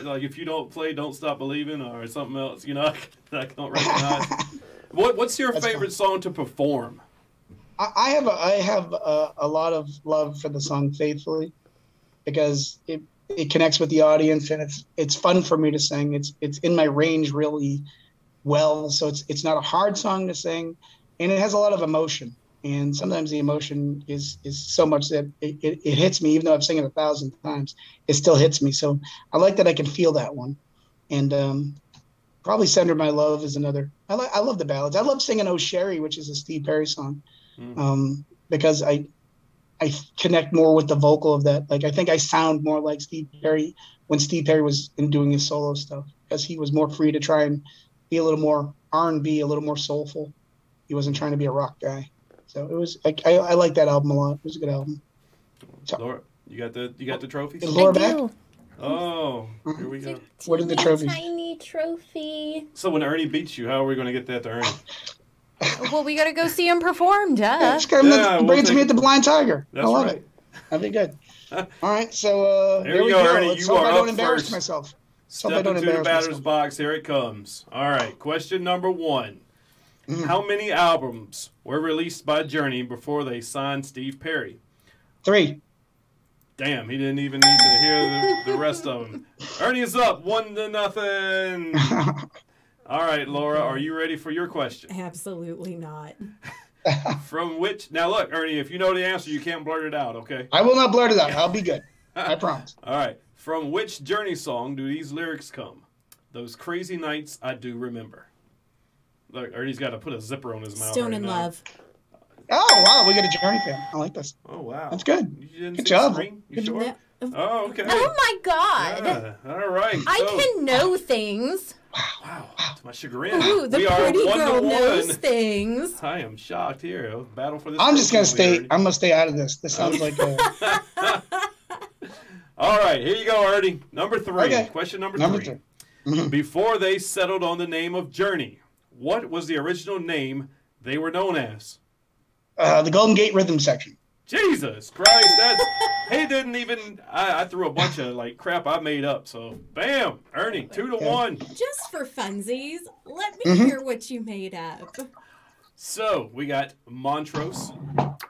Like if you don't play Don't Stop Believing or something else, I don't recognize. What's your favorite song to perform? I have a lot of love for the song Faithfully because it connects with the audience and it's fun for me to sing. It's in my range really well, so it's not a hard song to sing, and it has a lot of emotion. And sometimes the emotion is so much that it hits me, even though I've sung it 1,000 times, it still hits me. So I like that I can feel that one. And probably Send Her My Love is another. I love the ballads. I love singing Oh Sherry, which is a Steve Perry song, because I connect more with the vocal of that. Like I think I sound more like Steve Perry when Steve Perry was doing his solo stuff, because he was more free to try and be a little more R&B, a little more soulful. He wasn't trying to be a rock guy. So it was. I like that album a lot. It was a good album. So, Laura, you got the trophies? Is Laura back? Oh, here we go. What are the trophies? Tiny trophy. So when Ernie beats you, how are we going to get that to Ernie? Well, we got to go see him perform, duh. Bring it to me at the Blind Tiger. That's I love right. it. That'd be good. All right, so here we go, Ernie. Let's you hope are I don't up embarrass first. myself. Step into the batter's box. Here it comes. All right, question number 1. How many albums were released by Journey before they signed Steve Perry? 3. Damn, he didn't even need to hear the rest of them. Ernie is up 1-0. All right, Laura, are you ready for your question? Absolutely not. From which? Now look, Ernie, if you know the answer, you can't blurt it out, okay? I will not blurt it out. I'll be good. I promise. All right. From which Journey song do these lyrics come? Those crazy nights I do remember. Look, Ernie's got to put a zipper on his mouth. Stone in Love. Oh, wow. We got a Journey fan. I like this. Oh, wow. That's good. You didn't Good see job. The screen? You sure? No. Oh, okay. Oh, my God. Yeah. All right. I can know things. Wow. To my chagrin. Ooh, the we are pretty 1-1. girl knows things. I am shocked here. Battle for this. I'm just going to stay. Ernie. I'm going to stay out of this. This sounds like a... All right. Here you go, Ernie. Number 3. Okay. Question number 3. Before they settled on the name of Journey, what was the original name they were known as? The Golden Gate Rhythm Section. Jesus Christ, that's he didn't even. I threw a bunch of like crap I made up. So bam, Ernie, 2-1. Just for funsies, let me hear what you made up. So we got Montrose,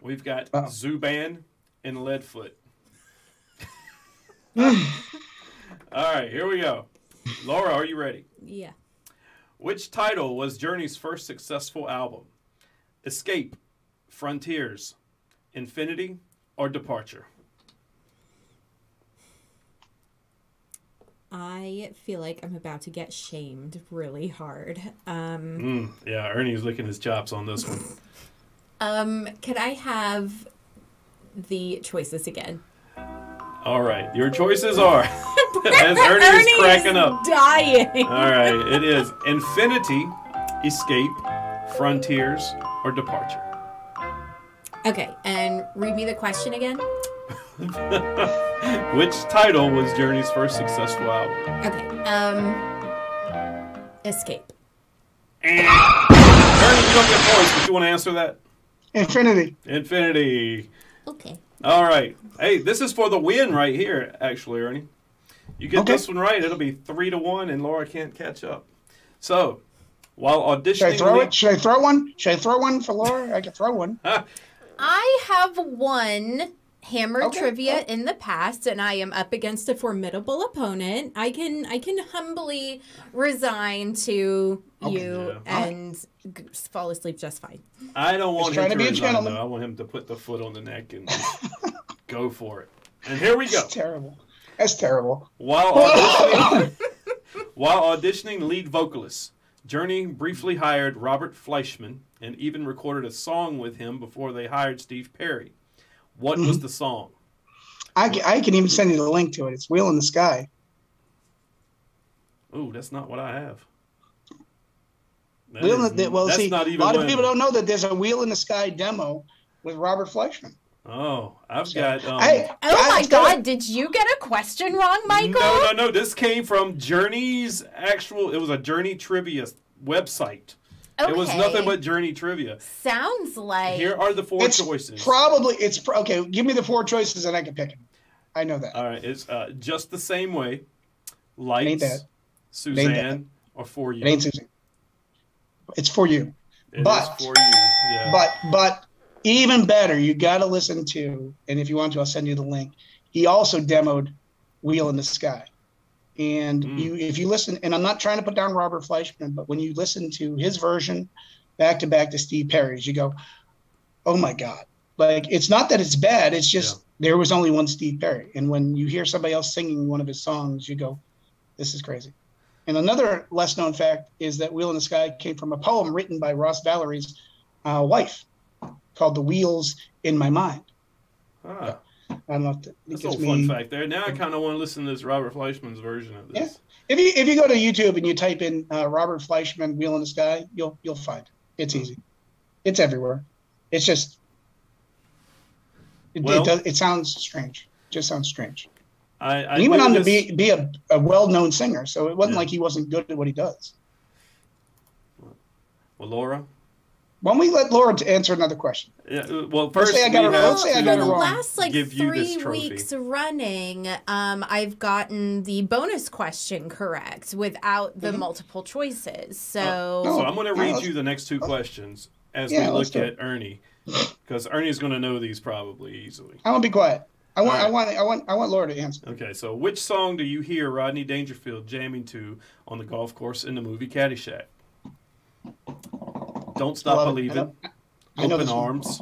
we've got Zuban, and Leadfoot. All right, here we go. Laura, are you ready? Yeah. Which title was Journey's first successful album? Escape, Frontiers, Infinity, or Departure? I feel like I'm about to get shamed really hard. Yeah, Ernie's licking his chops on this one. Could I have the choices again? All right, your choices are, as Ernie is cracking up. Dying. All right, it is Infinity, Escape, Frontiers, or Departure. Okay, and read me the question again. Which title was Journey's first successful album? Okay, Escape. And Ernie, you don't get points, but you want to answer that? Infinity. Infinity. Okay. All right. Hey, this is for the win right here, actually, Ernie. You get this one right, it'll be 3-1, and Laura can't catch up. So, while auditioning... Should I throw it? Should I throw one? Should I throw one for Laura? I can throw one. I have won Hammer trivia in the past, and I am up against a formidable opponent. I can humbly resign to you and fall asleep just fine. I don't want him to be a resign, gentleman. though. I want him to put the foot on the neck and just go for it. And here we go. That's terrible. That's terrible. While auditioning lead vocalists, Journey briefly hired Robert Fleischman and even recorded a song with him before they hired Steve Perry. What was the song? I can even send you the link to it. It's Wheel in the Sky. Oh, that's not what I have. See, a lot of people don't know that there's a Wheel in the Sky demo with Robert Fleischman. Oh, I've got. Oh my God! Did you get a question wrong, Michael? No. This came from Journey's actual. It was a Journey trivia website. Okay. It was nothing but Journey trivia. Sounds like. Here are the four choices. Okay. Give me the four choices and I can pick them. I know that. All right. It's Just the Same Way, Lights, Suzanne, or For You. It ain't Suzanne. It's For You. It is For You. Yeah. But even better, you got to listen to, and if you want to, I'll send you the link. He also demoed Wheel in the Sky. And if you listen, and I'm not trying to put down Robert Fleischman, but when you listen to his version back to Steve Perry's, you go, oh my God. Like, it's not that it's bad. It's just there was only one Steve Perry. And when you hear somebody else singing one of his songs, you go, this is crazy. And another less known fact is that Wheel in the Sky came from a poem written by Ross Valerie's wife called The Wheels in My Mind. Ah. I don't know if that's a fun fact there. Now I kind of want to listen to this Robert Fleischman's version of this. Yeah. If you go to YouTube and you type in Robert Fleischman Wheel in the Sky, you'll find it. It's easy. It's everywhere. It's just it sounds strange. It just sounds strange. And he went on to be a well-known singer, so it wasn't like he wasn't good at what he does. Well, Laura? Why don't we let Laura answer another question? Yeah. Well, first, for the last 3 weeks running, I've gotten the bonus question correct without the multiple choices. So I'm going to read you the next two questions as we look at Ernie, because Ernie's going to know these probably easily. I want to be quiet. I want Laura to answer. Okay. So, which song do you hear Rodney Dangerfield jamming to on the golf course in the movie Caddyshack? Don't Stop Believing, Open Arms,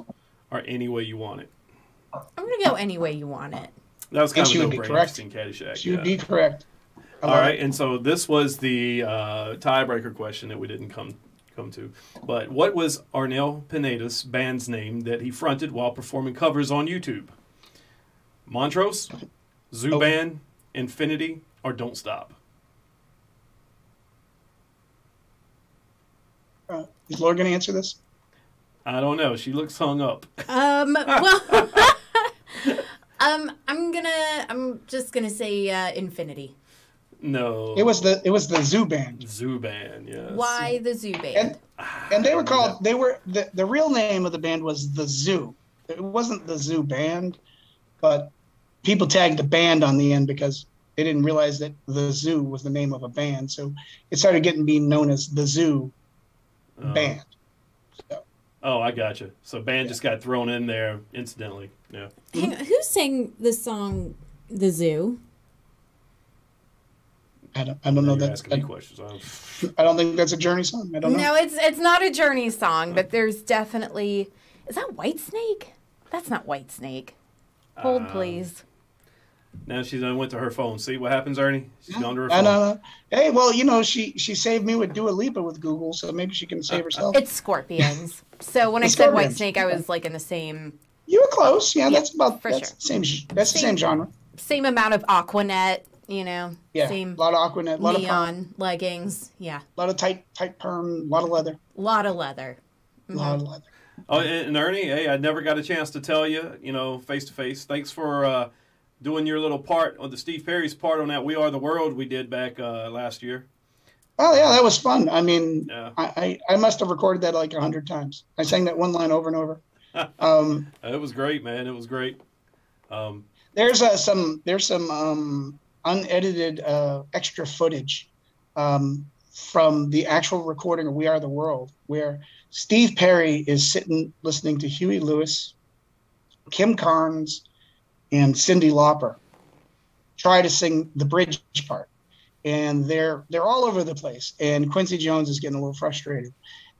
or Any Way You Want It. I'm going to go Any Way You Want It. That was kind of a no-brainer in Caddyshack. She would be correct. All right, and so this was the tiebreaker question that we didn't come to. But what was Arnel Pineda's band's name that he fronted while performing covers on YouTube? Montrose, Zoo Band, Infinity, or Don't Stop? Is Laura going to answer this? I don't know. She looks hung up. Well, I'm just gonna say Infinity. No. It was the Zoo Band. Zoo Band, yes. Why the Zoo Band? And they were called. They were the real name of the band was the Zoo. It wasn't the Zoo Band, but people tagged the band on the end because they didn't realize that the Zoo was the name of a band. So it started being known as the Zoo Band. So. Oh, I gotcha. So band just got thrown in there incidentally. Yeah. Hang on, who sang the song "The Zoo"? I don't know that. Asking me questions. I don't think that's a Journey song. I don't know. No, it's not a Journey song, but there's definitely. Is that Whitesnake? That's not Whitesnake. Hold, please. Now she went to her phone. See what happens, Ernie? She's gone to her phone. No. Hey, well, she saved me with Dua Lipa with Google, so maybe she can save herself. It's Scorpions. So when I said Whitesnake, I was like in the same. You were close. Yeah, that's sure. The same genre. Same amount of Aquanet, Yeah. Same. A lot of Aquanet. A lot neon of leggings. Yeah. A lot of tight perm. A lot of leather. A lot of leather. Mm-hmm. A lot of leather. Oh, and Ernie, hey, I never got a chance to tell you, face to face. Thanks for doing your little part on the Steve Perry's part on that "We Are the World" we did back last year. Oh yeah, that was fun. I mean, I must have recorded that like 100 times. I sang that one line over and over. It was great, man. It was great. There's some unedited extra footage from the actual recording of "We Are the World," where Steve Perry is sitting listening to Huey Lewis, Kim Carnes, and Cyndi Lauper try to sing the bridge part, and they're all over the place. And Quincy Jones is getting a little frustrated.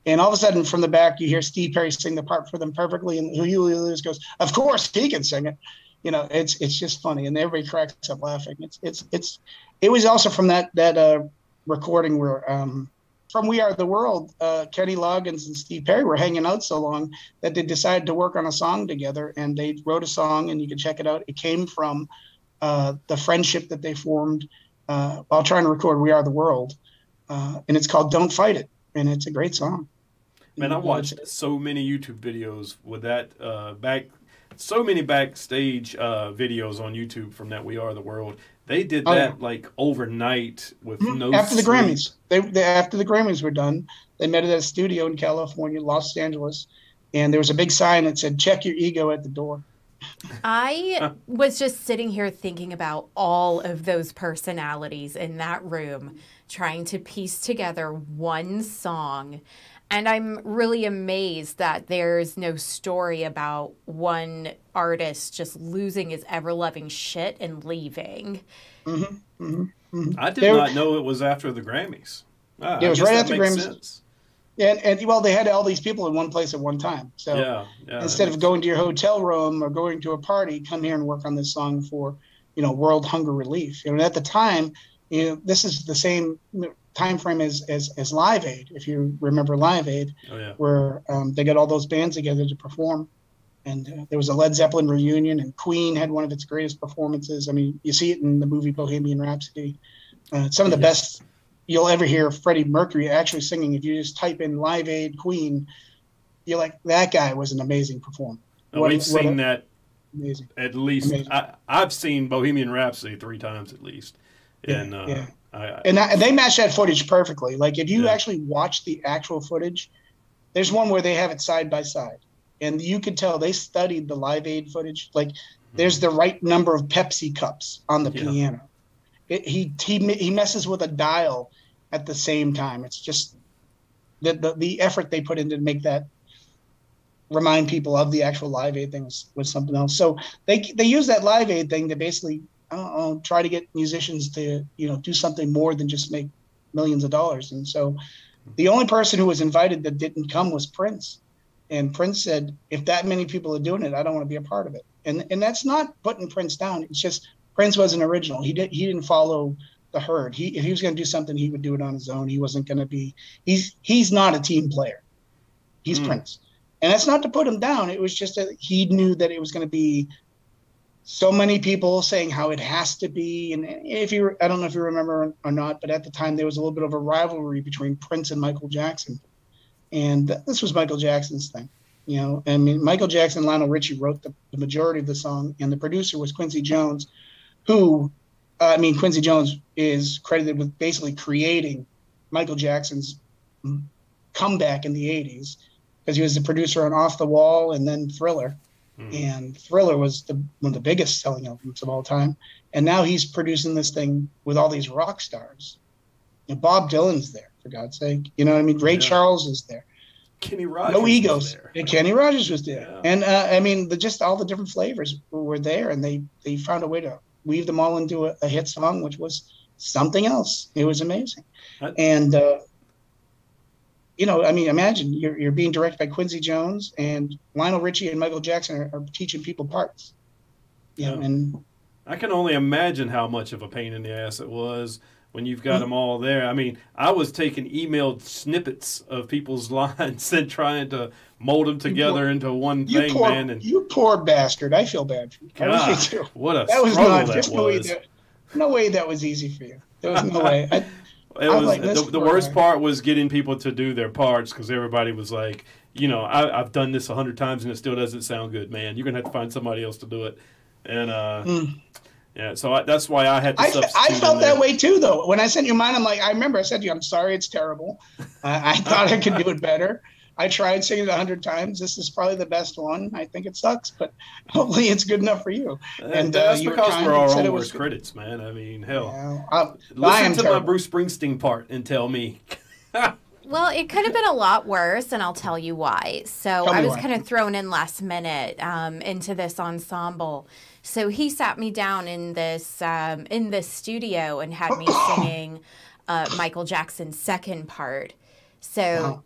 And all of a sudden, from the back, you hear Steve Perry sing the part for them perfectly, and Huey Lewis goes, "Of course, he can sing it." it's just funny, and everybody cracks up laughing. It was also from that recording where from We Are the World, Kenny Loggins and Steve Perry were hanging out so long that they decided to work on a song together, and they wrote a song, and you can check it out. It came from the friendship that they formed while trying to record We Are the World, and it's called Don't Fight It, and it's a great song. Man, I watched so many YouTube videos with that so many backstage videos on YouTube from that We Are the World. They did that like overnight with no after the sleep. Grammys. They after the Grammys were done, they met at a studio in California, Los Angeles, and there was a big sign that said, "Check your ego at the door." I was just sitting here thinking about all of those personalities in that room trying to piece together one song. And I'm really amazed that there's no story about one artist just losing his ever-loving shit and leaving. I did not know it was after the Grammys. It was right after the Grammys. Sense. And well, they had all these people in one place at one time. So instead of going to your hotel room or going to a party, come here and work on this song for, World Hunger Relief. And at the time, this is the same time frame as Live Aid, if you remember Live Aid, where they got all those bands together to perform. And there was a Led Zeppelin reunion, and Queen had one of its greatest performances. I mean, you see it in the movie Bohemian Rhapsody. Some of the best you'll ever hear Freddie Mercury actually singing. If you just type in Live Aid Queen, you're like, that guy was an amazing performer. We've seen that amazing. At least. Amazing. I've seen Bohemian Rhapsody 3 times at least. And they match that footage perfectly. Like if you actually watch the actual footage, there's one where they have it side by side, and you could tell they studied the Live Aid footage. Like there's the right number of Pepsi cups on the piano. He messes with a dial at the same time. It's just the effort they put in to make that remind people of the actual Live Aid thing was something else. So they use that Live Aid thing to basically try to get musicians to do something more than just make millions of dollars. And so the only person who was invited that didn't come was Prince. And Prince said, if that many people are doing it, I don't want to be a part of it. And that's not putting Prince down. It's just Prince was an original. He didn't follow the herd. If he was going to do something, he would do it on his own. He wasn't going to be. He's not a team player. He's Prince, and that's not to put him down. It was just that he knew that it was going to be so many people saying how it has to be. And I don't know if you remember or not, but at the time there was a little bit of a rivalry between Prince and Michael Jackson, and this was Michael Jackson's thing. I mean, Michael Jackson and Lionel Richie wrote the majority of the song, and the producer was Quincy Jones, who, Quincy Jones is credited with basically creating Michael Jackson's comeback in the 80s, because he was the producer on Off the Wall and then Thriller. And Thriller was one of the biggest selling albums of all time. And now he's producing this thing with all these rock stars. Bob Dylan's there, for God's sake. Ray Charles is there. Kenny Rogers. No egos. Was there. Kenny Rogers was there. Yeah. And just all the different flavors were there, and they found a way to weave them all into a hit song, which was something else. It was amazing. Imagine you're being directed by Quincy Jones, and Lionel Richie and Michael Jackson are teaching people parts. And I can only imagine how much of a pain in the ass it was when you've got them all there. I mean, I was taking emailed snippets of people's lines and trying to mold them together into one thing, man. And you poor bastard. I feel bad for you. God, what a struggle that was. No way that was easy for you. There was no way. The worst part was getting people to do their parts, because everybody was like, I've done this 100 times and it still doesn't sound good, man. You're going to have to find somebody else to do it. And so that's why I had to substitute. I felt that way too, though. When I sent you mine, I'm like, I remember I said to you, I'm sorry, it's terrible. I thought I could do it better. I tried singing it 100 times. This is probably the best one. I think it sucks, but hopefully it's good enough for you. And that's because we're our own worst critics, man. I mean, hell. Listen to my Bruce Springsteen part and tell me. Well, it could have been a lot worse, and I'll tell you why. So I was kind of thrown in last minute into this ensemble. So he sat me down in this studio and had me singing Michael Jackson's second part. So,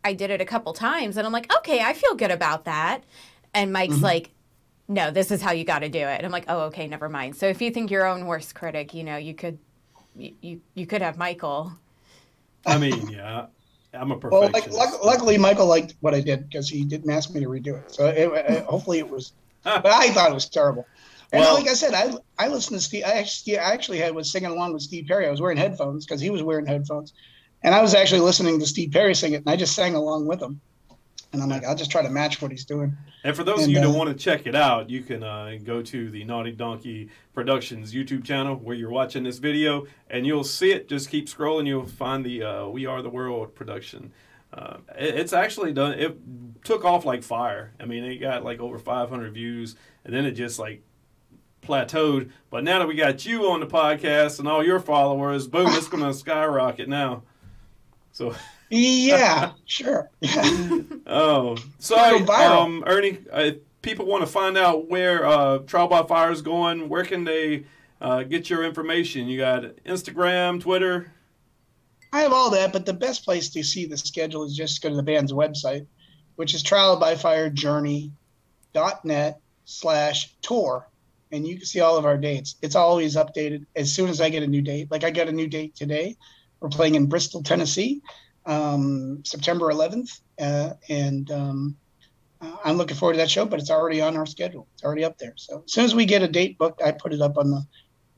I did it a couple times, and I'm like, okay, I feel good about that. And Mike's like, no, this is how you got to do it. And I'm like, oh, okay, never mind. So if you think your own worst critic, you know, you could have Michael. I mean, yeah, I'm a perfectionist. Well, luckily Michael liked what I did because he didn't ask me to redo it. So hopefully it was, but I thought it was terrible. And like I said, I listened to Steve. I actually was singing along with Steve Perry. I was wearing headphones because he was wearing headphones. And I was actually listening to Steve Perry sing it, and I just sang along with him. And I'm like, I'll just try to match what he's doing. And for those of you that want to check it out, you can go to the Naughty Donkey Productions YouTube channel where you're watching this video, and you'll see it. Just keep scrolling. You'll find the We Are the World production. It's actually done. It took off like fire. I mean, it got like over 500 views, and then it just like plateaued. But now that we got you on the podcast and all your followers, boom, it's going to skyrocket now. So yeah, sure. Oh, sorry, Ernie. If people want to find out where Trial by Fire is going, where can they get your information? You got Instagram, Twitter. I have all that, but the best place to see the schedule is just go to the band's website, which is trialbyfirejourney.net/tour. And you can see all of our dates. It's always updated as soon as I get a new date. Like I got a new date today. We're playing in Bristol, Tennessee, September 11th. I'm looking forward to that show, but it's already on our schedule. It's already up there. So as soon as we get a date booked, I put it up on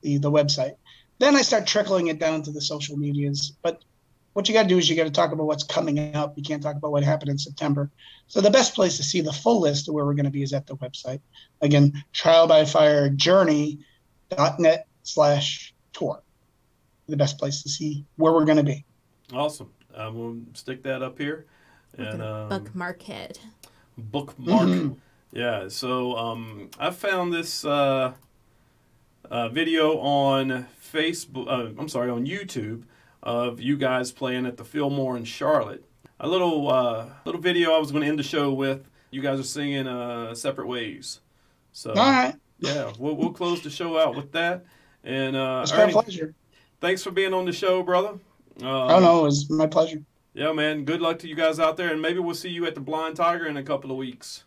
the website. Then I start trickling it down to the social medias. But what you got to do is you got to talk about what's coming up. You can't talk about what happened in September. So the best place to see the full list of where we're going to be is at the website. Again, trialbyfirejourney.net/tour. The best place to see where we're going to be. Awesome. We'll stick that up here. And bookmark it. Bookmark. Yeah. So I found this video on Facebook. I'm sorry, on YouTube of you guys playing at the Fillmore in Charlotte. A little video I was going to end the show with. You guys are singing Separate Ways. So all right. Yeah, we'll close the show out with that. And it's my pleasure. Thanks for being on the show, brother. Oh no, it was my pleasure. Yeah, man. Good luck to you guys out there, and maybe we'll see you at the Blind Tiger in a couple of weeks.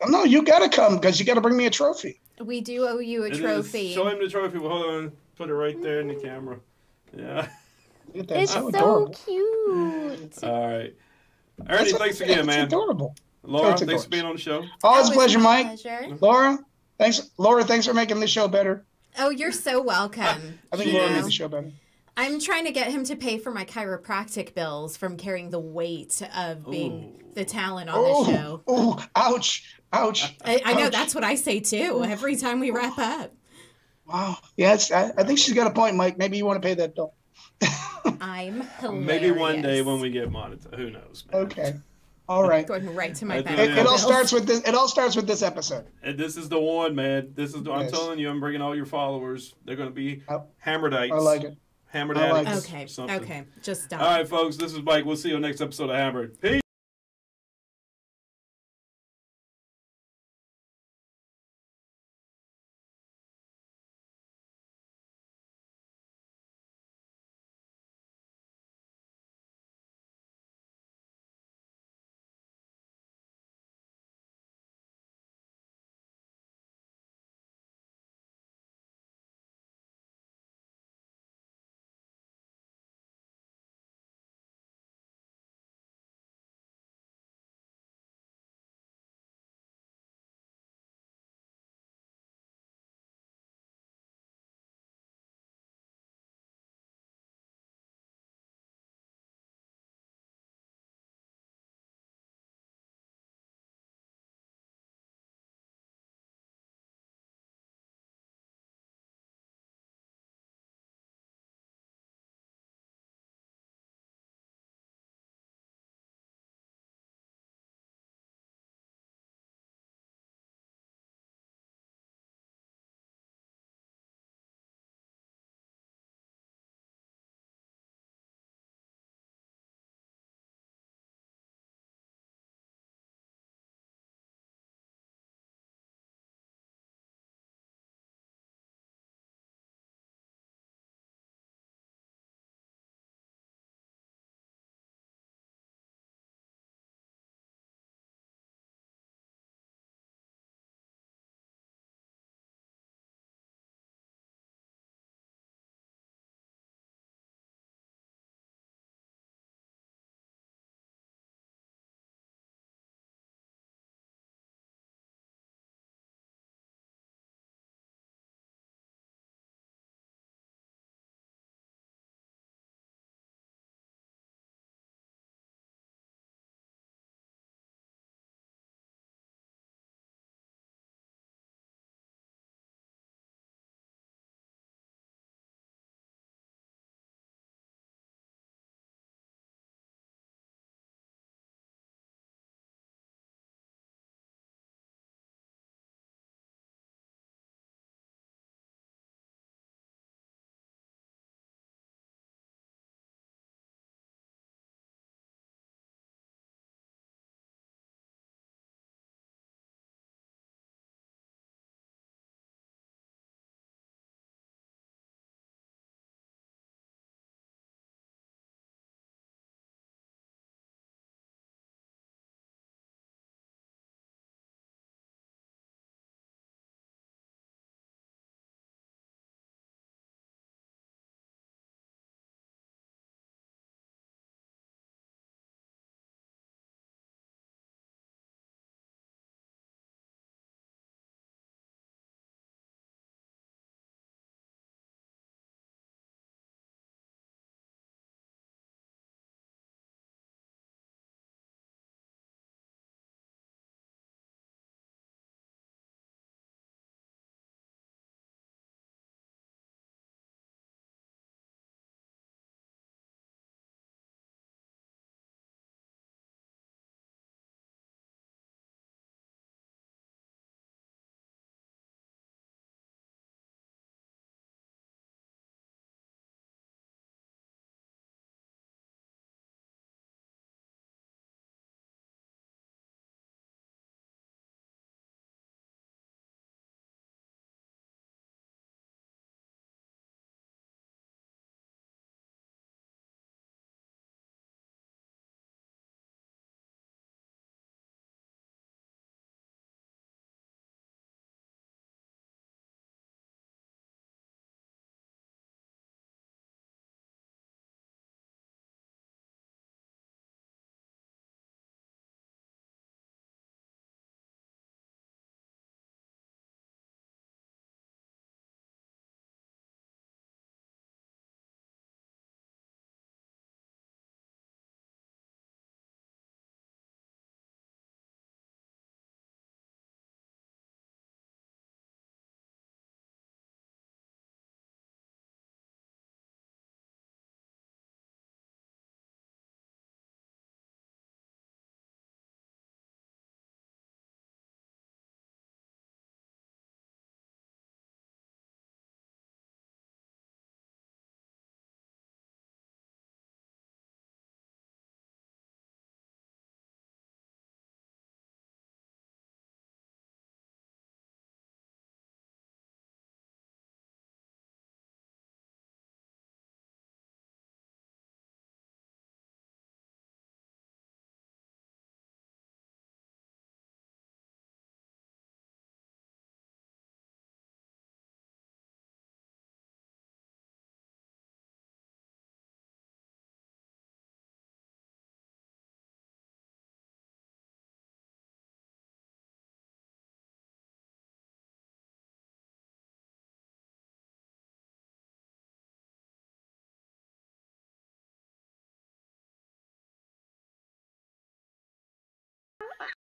Oh, no, you got to come because you got to bring me a trophy. We do owe you a trophy. Show him the trophy. Well, hold on. Put it right there in the camera. Yeah. It's so cute. All right. Ernie, thanks again, man. It's adorable. Laura, thanks for being on the show. Always a pleasure, Mike. Laura, thanks for making this show better. Oh, you're so welcome. I think Laura made the show better. I'm trying to get him to pay for my chiropractic bills from carrying the weight of being the talent on the show. Oh, ouch. Ouch. I know, that's what I say too every time we wrap up. Wow. Yeah, I think she's got a point, Mike. Maybe you want to pay that bill. I'm hilarious. Maybe one day when we get monetized. Who knows, man. Okay. All right. Going right to my bank. It all starts with this. It all starts with this episode. And this is the one, man. This is. I'm telling you, I'm bringing all your followers. They're going to be Hammerdites. I like it. Hammered addicts. Okay. Something. Okay. Just stop. All right, folks. This is Mike. We'll see you on the next episode of Hammered. Peace.